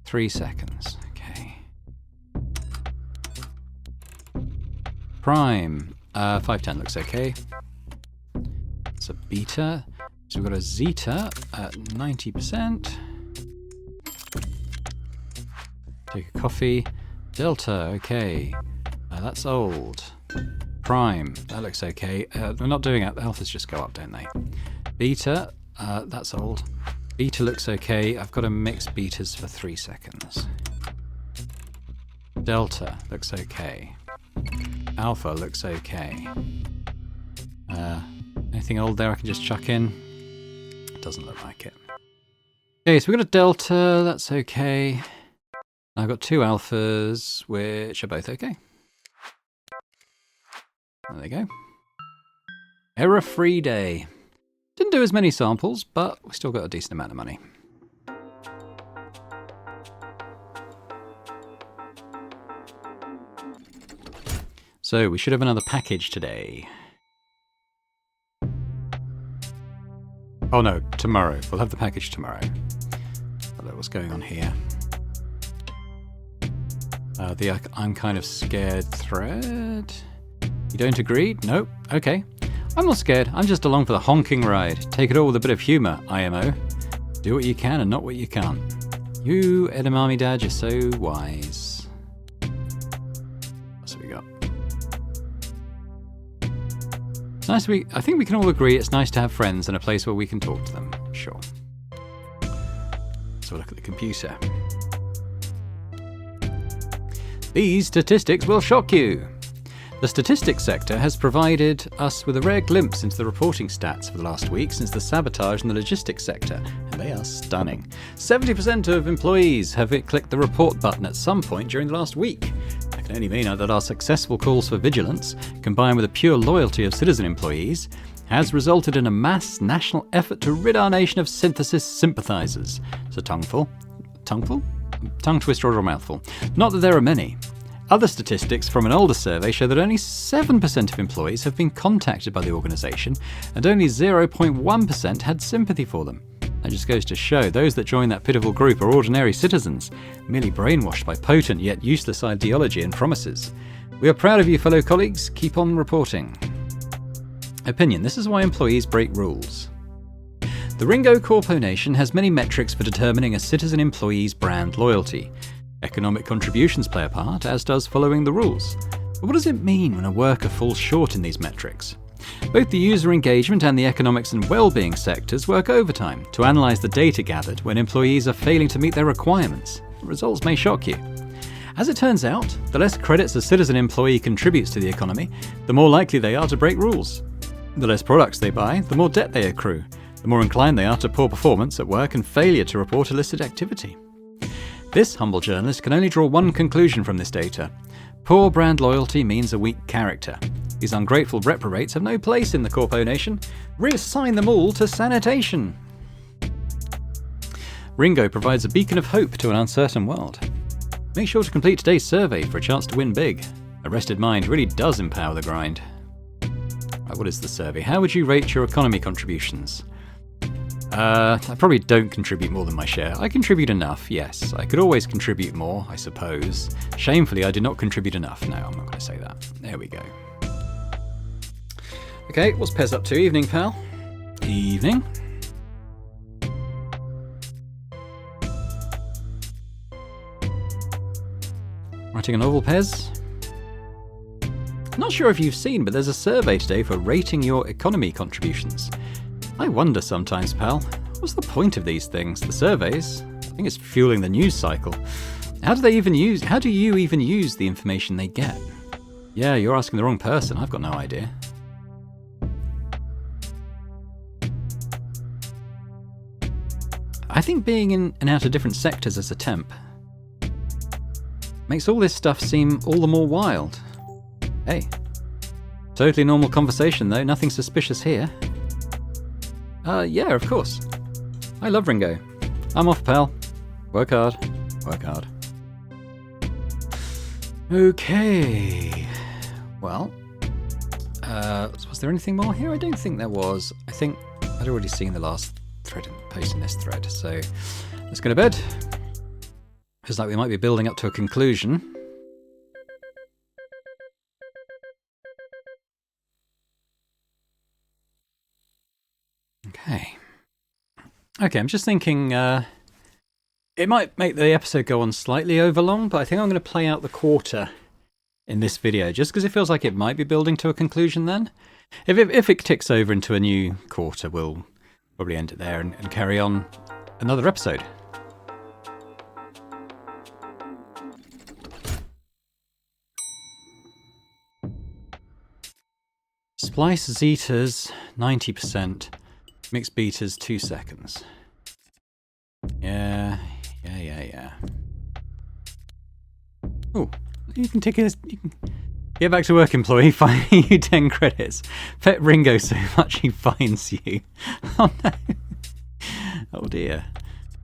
3 seconds. Okay. Prime. 510 looks okay. It's a beta. So we've got a zeta at 90%. Take a coffee. Delta, okay. That's old. Prime, that looks okay. We're not doing it. The alphas just go up, don't they? Beta, that's old. Beta looks okay. I've got to mix betas for 3 seconds. Delta looks okay. Alpha looks okay. Anything old there I can just chuck in? Doesn't look like it. Okay, so we've got a delta. That's okay. I've got 2 alphas, which are both okay. There they go. Error-free day. Didn't do as many samples, but we still got a decent amount of money. So So we should have another package today. Oh no, tomorrow. We'll have the package tomorrow. Hello, what's going on here? The I'm kind of scared thread. You don't agree? Nope. Okay. I'm not scared. I'm just along for the honking ride. Take it all with a bit of humour, IMO. Do what you can and not what you can't. You, Edamame Dad, you're so wise. That's what we got. It's nice I think we can all agree it's nice to have friends and a place where we can talk to them. Sure. So look at the computer. These statistics will shock you. The statistics sector has provided us with a rare glimpse into the reporting stats for the last week since the sabotage in the logistics sector, and they are stunning. 70% of employees have clicked the report button at some point during the last week. That can only mean that our successful calls for vigilance, combined with the pure loyalty of citizen employees, has resulted in a mass national effort to rid our nation of synthesis sympathizers. It's a tongueful. Tongueful? Tongue twister or a mouthful. Not that there are many. Other statistics from an older survey show that only 7% of employees have been contacted by the organisation, and only 0.1% had sympathy for them. That just goes to show those that join that pitiful group are ordinary citizens, merely brainwashed by potent yet useless ideology and promises. We are proud of you, fellow colleagues. Keep on reporting. Opinion. This is why employees break rules. The Ringo CorpoNation has many metrics for determining a citizen employee's brand loyalty. Economic contributions play a part, as does following the rules. But what does it mean when a worker falls short in these metrics? Both the user engagement and the economics and well-being sectors work overtime to analyse the data gathered when employees are failing to meet their requirements. The results may shock you. As it turns out, the less credits a citizen employee contributes to the economy, the more likely they are to break rules. The less products they buy, the more debt they accrue, the more inclined they are to poor performance at work and failure to report illicit activity. This humble journalist can only draw one conclusion from this data. Poor brand loyalty means a weak character. These ungrateful reprobates have no place in the CorpoNation. Reassign them all to sanitation. Ringo provides a beacon of hope to an uncertain world. Make sure to complete today's survey for a chance to win big. A rested mind really does empower the grind. Right, what is the survey? How would you rate your economy contributions? I probably don't contribute more than my share. I contribute enough, yes. I could always contribute more, I suppose. Shamefully, I do not contribute enough. No, I'm not going to say that. There we go. Okay, what's Pez up to? Evening, pal. Evening. Writing a novel, Pez? Not sure if you've seen, but there's a survey today for rating your economy contributions. I wonder sometimes, pal, what's the point of these things? The surveys? I think it's fueling the news cycle. How do you even use the information they get? Yeah, you're asking the wrong person. I've got no idea. I think being in and out of different sectors as a temp makes all this stuff seem all the more wild. Hey, totally normal conversation though, nothing suspicious here. Yeah, of course. I love Ringo. I'm off, pal. Work hard. Work hard. Okay. Well, was there anything more here? I don't think there was. I think I'd already seen the last thread post in this thread, so let's go to bed. Feels like we might be building up to a conclusion. Okay, I'm just thinking it might make the episode go on slightly over long, but I think I'm going to play out the quarter in this video, just because it feels like it might be building to a conclusion then. If it ticks over into a new quarter, we'll probably end it there and carry on another episode. Splice zetas 90%. Mixed betas 2 seconds. Yeah. Oh, you can take it. You can get back to work, employee. Fining you 10 credits. Pet Ringo so much he fines you. Oh no. Oh dear.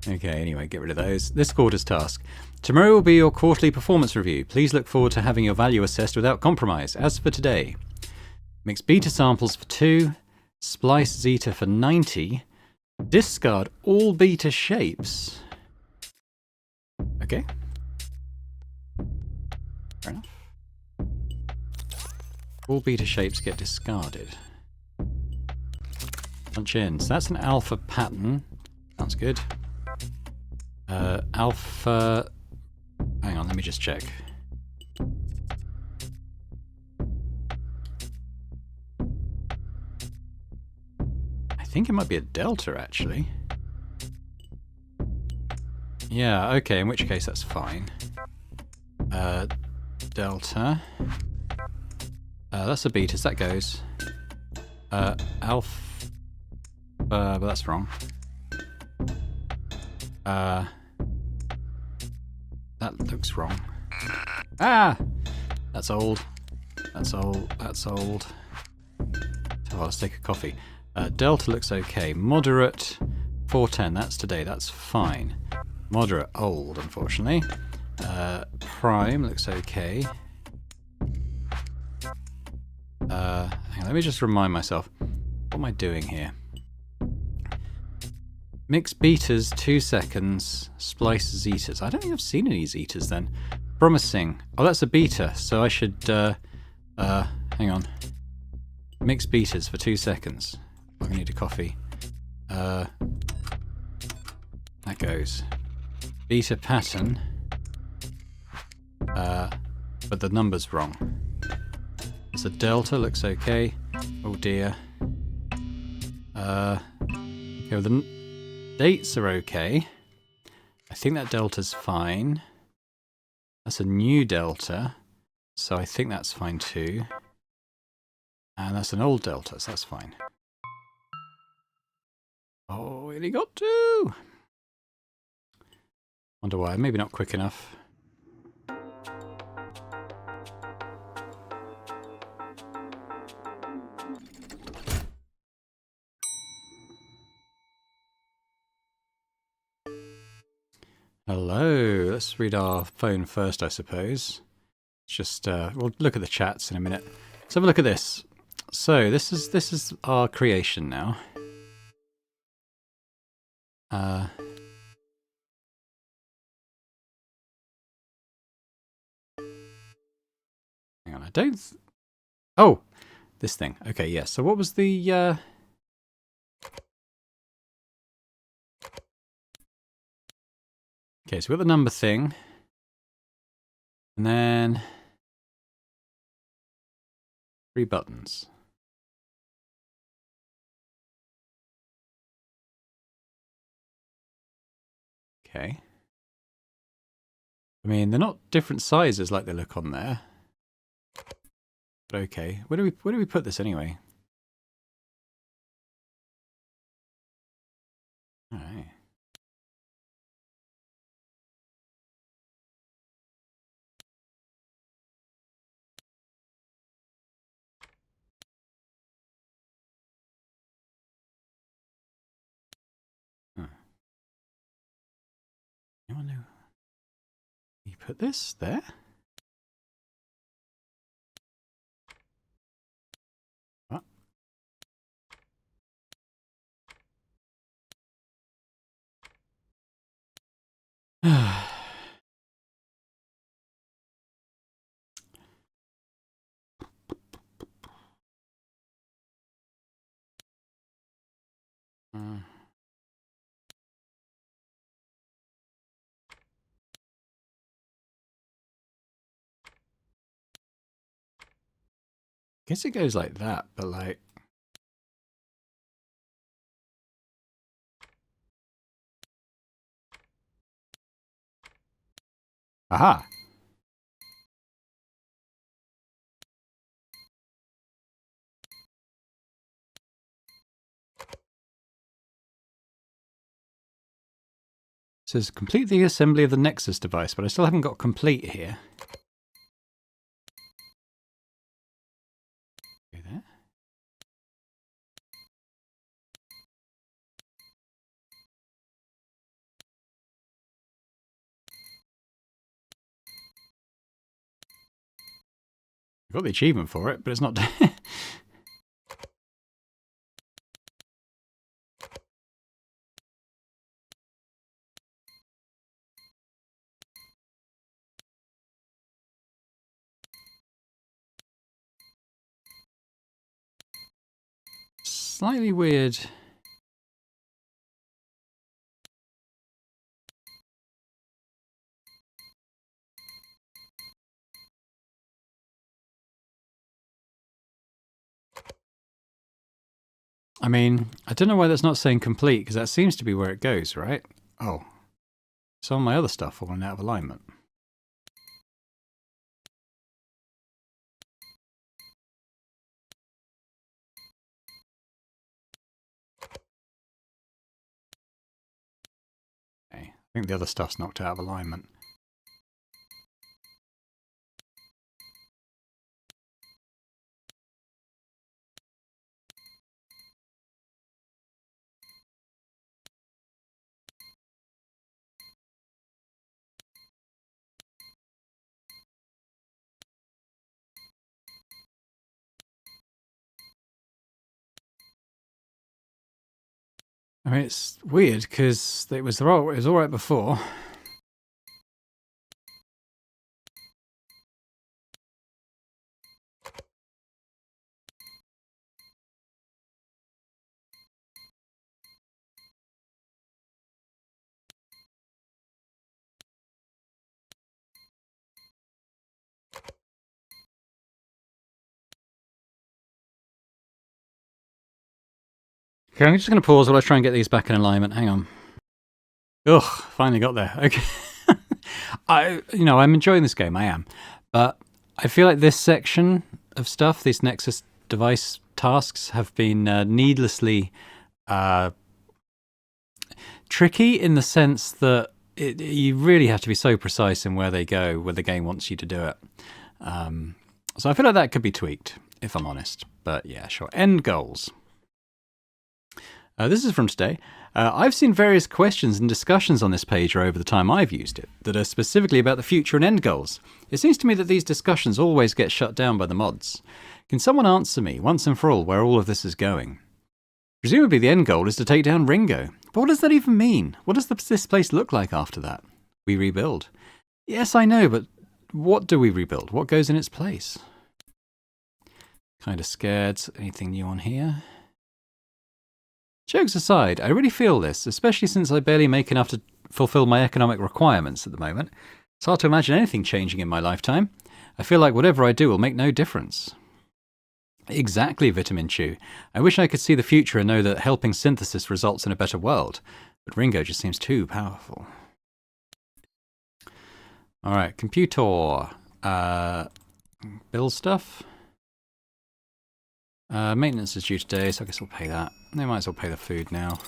Okay, anyway, get rid of those. This quarter's task. Tomorrow will be your quarterly performance review. Please look forward to having your value assessed without compromise. As for today, mix beta samples for 2, splice zeta for 90, discard all beta shapes. Okay. Fair enough. All beta shapes get discarded. Punch in. So that's an alpha pattern. Sounds good. Alpha... Hang on, let me just check. I think it might be a delta, actually. Yeah, okay, in which case that's fine. Delta. That's a beta, so that goes. Alpha... but that's wrong. That looks wrong. Ah! That's old. That's old. That's old. Oh, let's take a coffee. Delta looks okay. Moderate, 410. That's today. That's fine. Moderate, old, unfortunately. Prime looks okay. Hang on, let me just remind myself. What am I doing here? Mix betas, 2 seconds. Splice zetas. I don't think I've seen any zetas then. Promising. Oh, that's a beta, so I should, hang on. Mix betas for 2 seconds. I need a coffee. That goes. Beta pattern. But the number's wrong. So delta looks okay. Oh dear. Okay, well, the dates are okay. I think that delta's fine. That's a new delta, so I think that's fine too. And that's an old delta, so that's fine. Oh, really got to. Wonder why. Maybe not quick enough. Hello. Let's read our phone first, I suppose. Just we'll look at the chats in a minute. Let's have a look at this. So this is our creation now. Hang on, I don't. Oh, this thing. Okay, yes. Yeah. So what was the? Okay, so we've got the number thing, and then 3 buttons. Okay. I mean, they're not different sizes like they look on there. But okay. Where do we put this anyway? All right. Huh. Anyone know? You put this there? What? Guess it goes like that, but like. Aha! It says complete the assembly of the Nexus device, but I still haven't got complete here. Go there. I got the achievement for it, but it's not... Slightly weird. I mean, I don't know why that's not saying complete, because that seems to be where it goes, right? Oh. Some of my other stuff falling out of alignment. Okay. I think the other stuff's knocked out of alignment. I mean, it's weird because it was all right before. Okay, I'm just going to pause while I try and get these back in alignment. Hang on. Ugh, finally got there. Okay. I'm enjoying this game. I am. But I feel like this section of stuff, these Nexus device tasks, have been needlessly tricky in the sense that you really have to be so precise in where they go, where the game wants you to do it. So I feel like that could be tweaked, if I'm honest. But yeah, sure. End goals. This is from today. I've seen various questions and discussions on this page over the time I've used it that are specifically about the future and end goals. It seems to me that these discussions always get shut down by the mods. Can someone answer me, once and for all, where all of this is going? Presumably the end goal is to take down Ringo. But what does that even mean? What does this place look like after that? We rebuild. Yes, I know, but what do we rebuild? What goes in its place? Kind of scared. Anything new on here? Jokes aside, I really feel this, especially since I barely make enough to fulfill my economic requirements at the moment. It's hard to imagine anything changing in my lifetime. I feel like whatever I do will make no difference. Exactly, Vitamin Chew. I wish I could see the future and know that helping synthesis results in a better world, but Ringo just seems too powerful. Alright, computer. Bill stuff. Maintenance is due today, so I guess we'll pay that. They might as well pay the food now.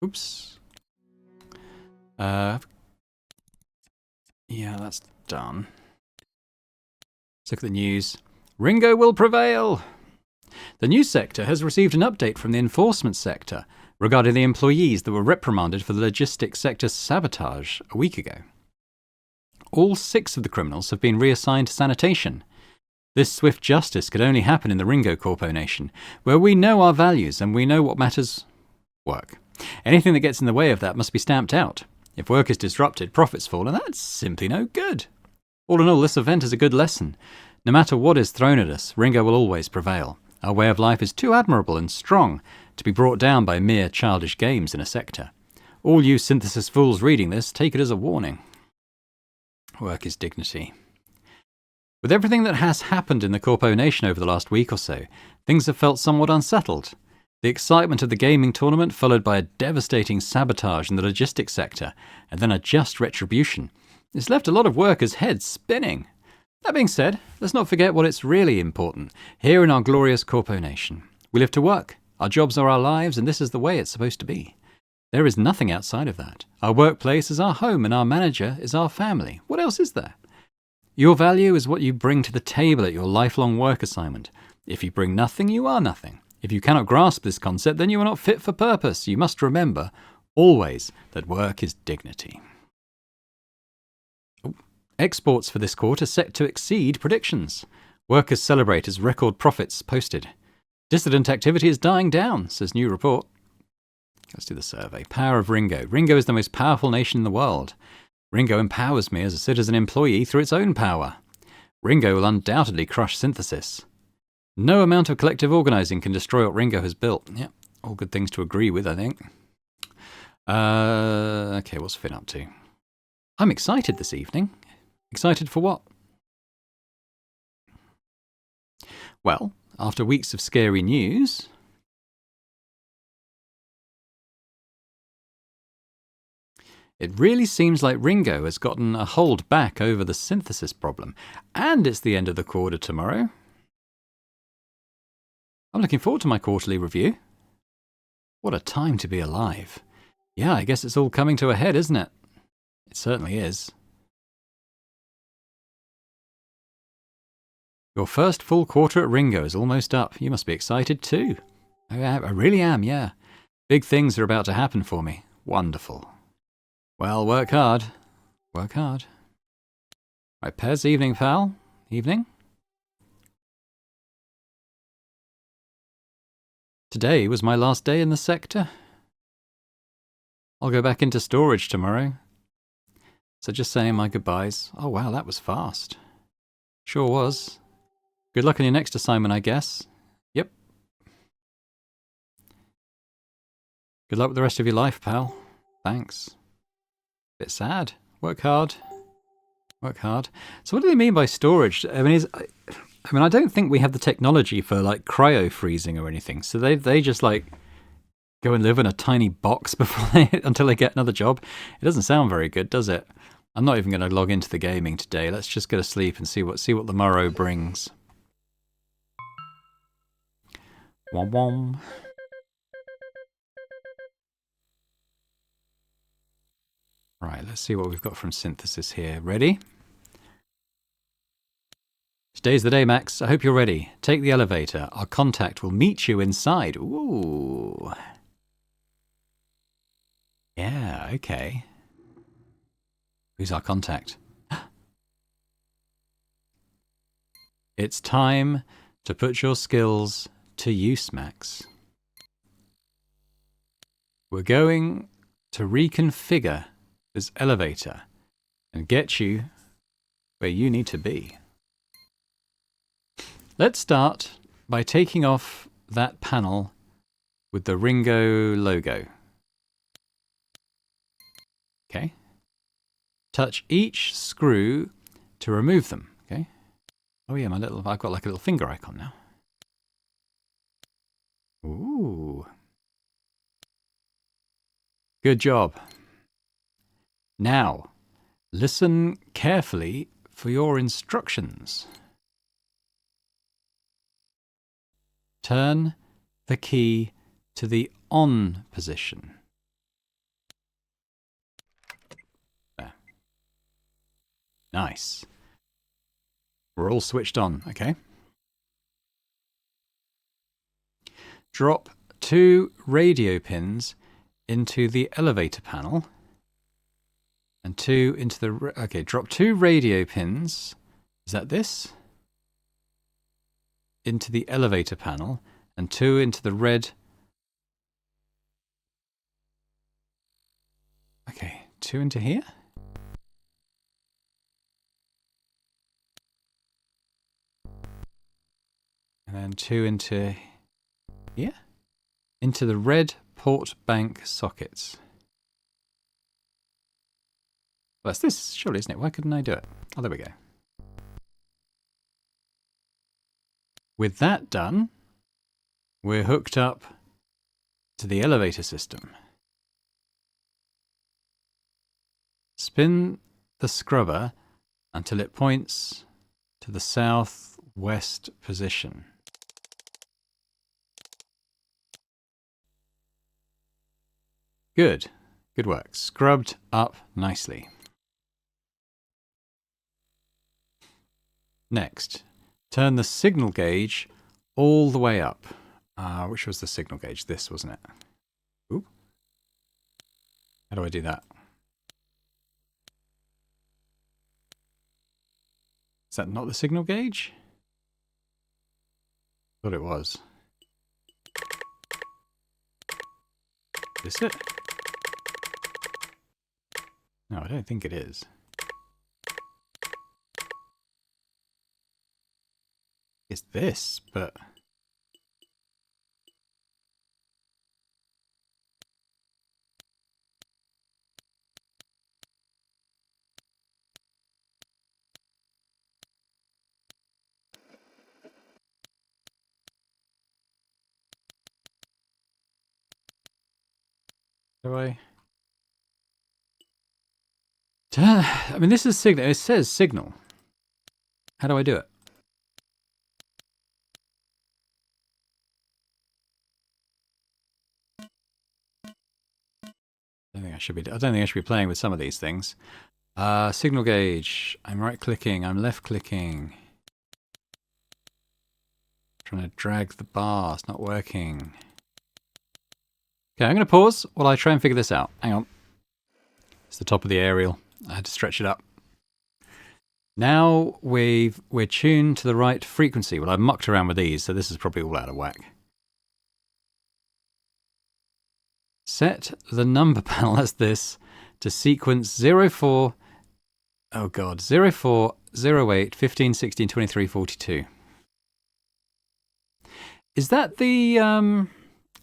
Oops. Yeah, that's done. Let's look at the news. Ringo will prevail! The news sector has received an update from the enforcement sector regarding the employees that were reprimanded for the logistics sector's sabotage a week ago. All 6 of the criminals have been reassigned to sanitation. This swift justice could only happen in the Ringo CorpoNation, where we know our values and we know what matters work. Anything that gets in the way of that must be stamped out. If work is disrupted, profits fall, and that's simply no good. All in all, this event is a good lesson. No matter what is thrown at us, Ringo will always prevail. Our way of life is too admirable and strong to be brought down by mere childish games in a sector. All you synthesis fools reading this, take it as a warning. Work is dignity. With everything that has happened in the CorpoNation over the last week or so, things have felt somewhat unsettled. The excitement of the gaming tournament followed by a devastating sabotage in the logistics sector, and then a just retribution. It's left a lot of workers' heads spinning. That being said, let's not forget what is really important here in our glorious CorpoNation. We live to work. Our jobs are our lives, and this is the way it's supposed to be. There is nothing outside of that. Our workplace is our home, and our manager is our family. What else is there? Your value is what you bring to the table at your lifelong work assignment. If you bring nothing, you are nothing. If you cannot grasp this concept, then you are not fit for purpose. You must remember, always, that work is dignity. Oh, Exports for this quarter set to exceed predictions. Workers celebrate as record profits posted. Dissident activity is dying down, says new report. Let's do the survey. Power of Ringo. Ringo is the most powerful nation in the world. Ringo empowers me as a citizen employee through its own power. Ringo will undoubtedly crush synthesis. No amount of collective organising can destroy what Ringo has built. Yeah, all good things to agree with, I think. Okay, what's Finn up to? I'm excited this evening. Excited for what? Well, after weeks of scary news, it really seems like Ringo has gotten a hold back over the synthesis problem. And it's the end of the quarter tomorrow. I'm looking forward to my quarterly review. What a time to be alive. Yeah, I guess it's all coming to a head, isn't it? It certainly is. Your first full quarter at Ringo is almost up. You must be excited too. I really am, yeah. Big things are about to happen for me. Wonderful. Well, work hard. Work hard. Right, Pez, evening, pal. Evening. Today was my last day in the sector. I'll go back into storage tomorrow. So just saying my goodbyes. Oh wow, that was fast. Sure was. Good luck on your next assignment, I guess. Yep. Good luck with the rest of your life, pal. Thanks. Bit sad. Work hard. Work hard. So what do they mean by storage? I mean, I don't think we have the technology for like cryo freezing or anything. So they just like go and live in a tiny box until they get another job. It doesn't sound very good, does it? I'm not even going to log into the gaming today. Let's just go to sleep and see what the morrow brings. Wom wom. Right, let's see what we've got from synthesis here. Ready? Today's the day, Max. I hope you're ready. Take the elevator. Our contact will meet you inside. Ooh. Yeah, okay. Who's our contact? It's time to put your skills to use, Max. We're going to reconfigure this elevator and get you where you need to be. Let's start by taking off that panel with the Ringo logo. Okay. Touch each screw to remove them. Okay. Oh yeah, I've got like a little finger icon now. Ooh. Good job. Now, listen carefully for your instructions. Turn the key to the on position. There. Nice. We're all switched on, okay? Drop 2 radio pins into the elevator panel and 2 into the... Okay, drop 2 radio pins. Is that this? Into the elevator panel and 2 into the red... Okay, 2 into here? And then 2 into here? Into the red port bank sockets. Well, that's this, surely, isn't it? Why couldn't I do it? Oh, there we go. With that done, we're hooked up to the elevator system. Spin the scrubber until it points to the southwest position. Good. Good work. Scrubbed up nicely. Next, turn the signal gauge all the way up. Which was the signal gauge? This, wasn't it? Ooh. How do I do that? that not the signal gauge? Thought it was. Is it? No, I don't think it is. It's this, but... Do I? I mean, this is signal. It says signal. How do I do it? I don't think I should be playing with some of these things. Signal gauge. I'm right-clicking. I'm left-clicking. Trying to drag the bar. It's not working. Okay, I'm going to pause while I try and figure this out. Hang on. It's the top of the aerial. I had to stretch it up. Now we're tuned to the right frequency. Well, I've mucked around with these, so this is probably all out of whack. Set the number panel as this to sequence 04, oh god, 04, 08, 15, 16, 23, 42. Is that the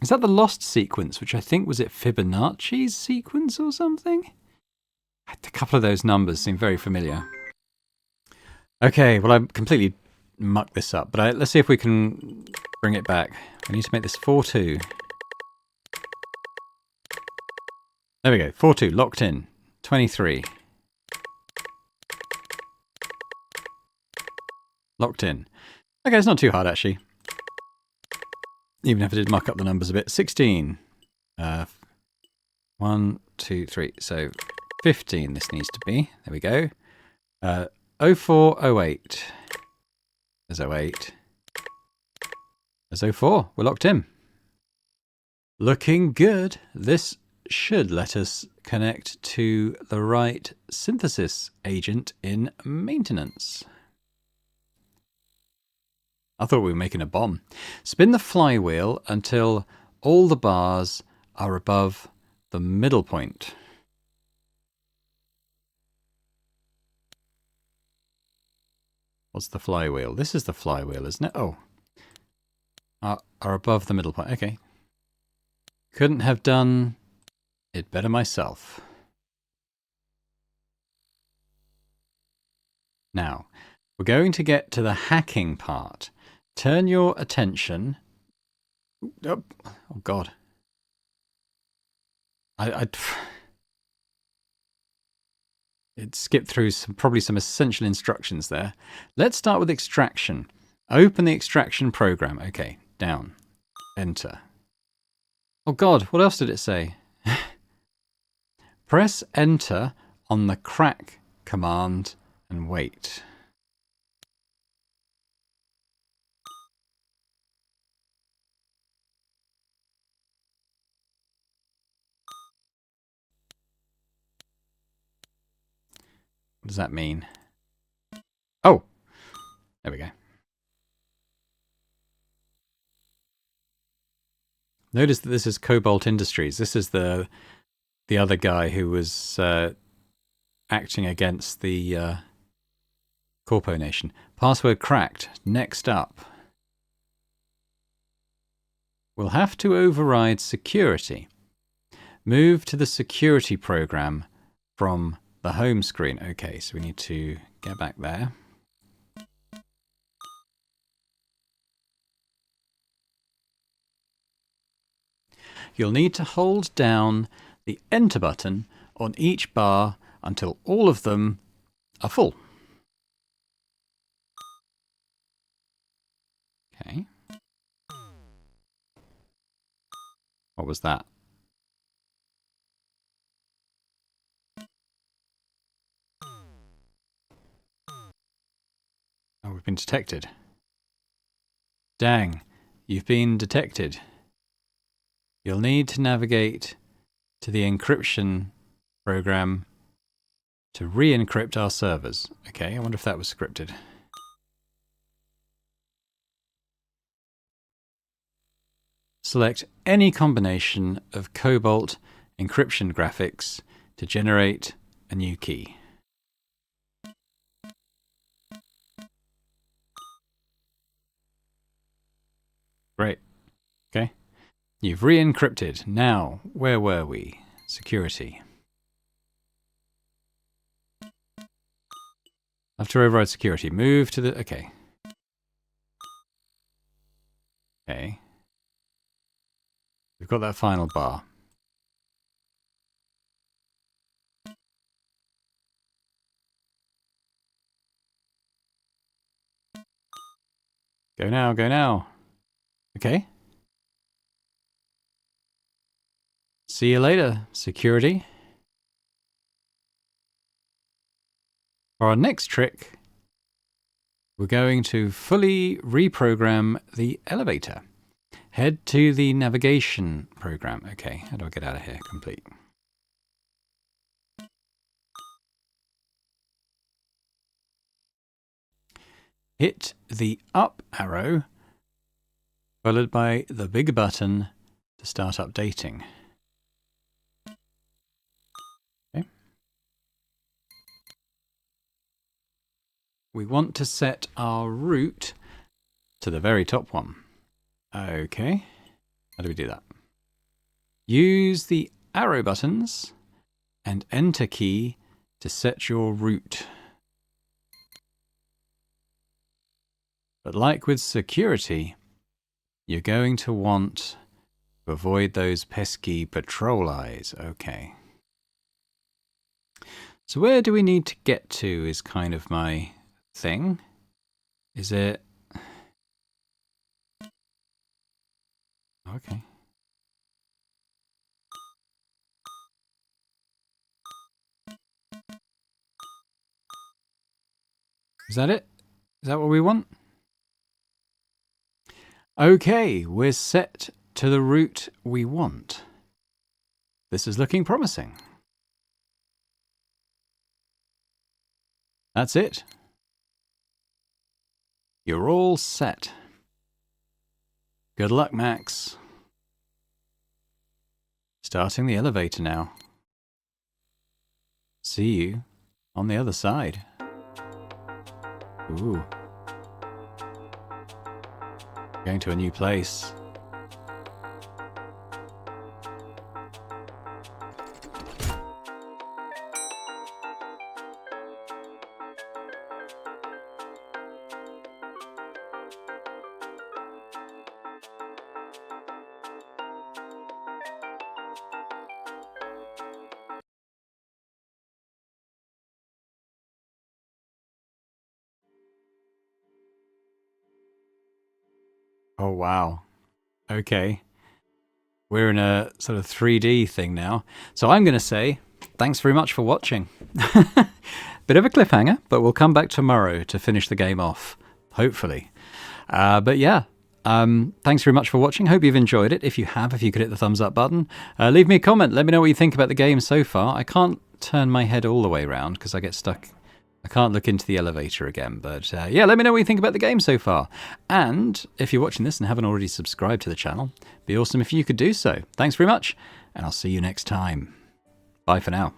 lost sequence, which I think was it Fibonacci's sequence or something? A couple of those numbers seem very familiar. Okay, well, I completely mucked this up, but let's see if we can bring it back. We need to make this 4-2. There we go, 4-2, locked in. 23. Locked in. Okay, it's not too hard, actually. Even if I did muck up the numbers a bit. 16. 1, 2, 3. So 15 this needs to be. There we go. 04, 08. There's 08. There's 04. We're locked in. Looking good. This should let us connect to the right synthesis agent in maintenance. I thought we were making a bomb. Spin the flywheel until all the bars are above the middle point. What's the flywheel? This is the flywheel, isn't it? Oh. Are above the middle point. Okay. Couldn't have done it better myself. Now, we're going to get to the hacking part. Turn your attention... Oh, God. It skipped through probably some essential instructions there. Let's start with extraction. Open the extraction program. Okay, down. Enter. Oh, God, what else did it say? Press enter on the crack command and wait. What does that mean? Oh, there we go. Notice that this is Cobalt Industries. This is the other guy who was acting against the CorpoNation. Password cracked. Next up. We'll have to override security. Move to the security program from the home screen. Okay, so we need to get back there. You'll need to hold down the enter button on each bar until all of them are full. Okay. What was that? Oh, we've been detected. Dang, you've been detected. You'll need to navigate to the encryption program to re-encrypt our servers. Okay, I wonder if that was scripted. select any combination of cobalt encryption graphics to generate a new key. Great. Okay. You've re-encrypted. Now, where were we? Security. After override security, move to the... Okay. Okay. We've got that final bar. Go now, go now. Okay. See you later, security. For our next trick, we're going to fully reprogram the elevator. Head to the navigation program. Okay, how do I get out of here? Complete. Hit the up arrow, followed by the big button to start updating. Okay. We want to set our route to the very top one. Okay, how do we do that? Use the arrow buttons and enter key to set your route. But like with security, you're going to want to avoid those pesky patrol eyes. Okay. So where do we need to get to is kind of my thing. Is it... Okay. Is that it? Is that what we want? Okay, we're set to the route we want. This is looking promising. That's it. You're all set. Good luck, Max. Starting the elevator now. See you on the other side. Ooh. Going to a new place. Oh, wow. Okay. We're in a sort of 3D thing now. So I'm going to say thanks very much for watching. Bit of a cliffhanger, but we'll come back tomorrow to finish the game off, hopefully. But yeah, thanks very much for watching. Hope you've enjoyed it. If you have, if you could hit the thumbs up button, leave me a comment. Let me know what you think about the game so far. I can't turn my head all the way around because I get stuck. I can't look into the elevator again, but yeah, let me know what you think about the game so far. And if you're watching this and haven't already subscribed to the channel, it'd be awesome if you could do so. Thanks very much, and I'll see you next time. Bye for now.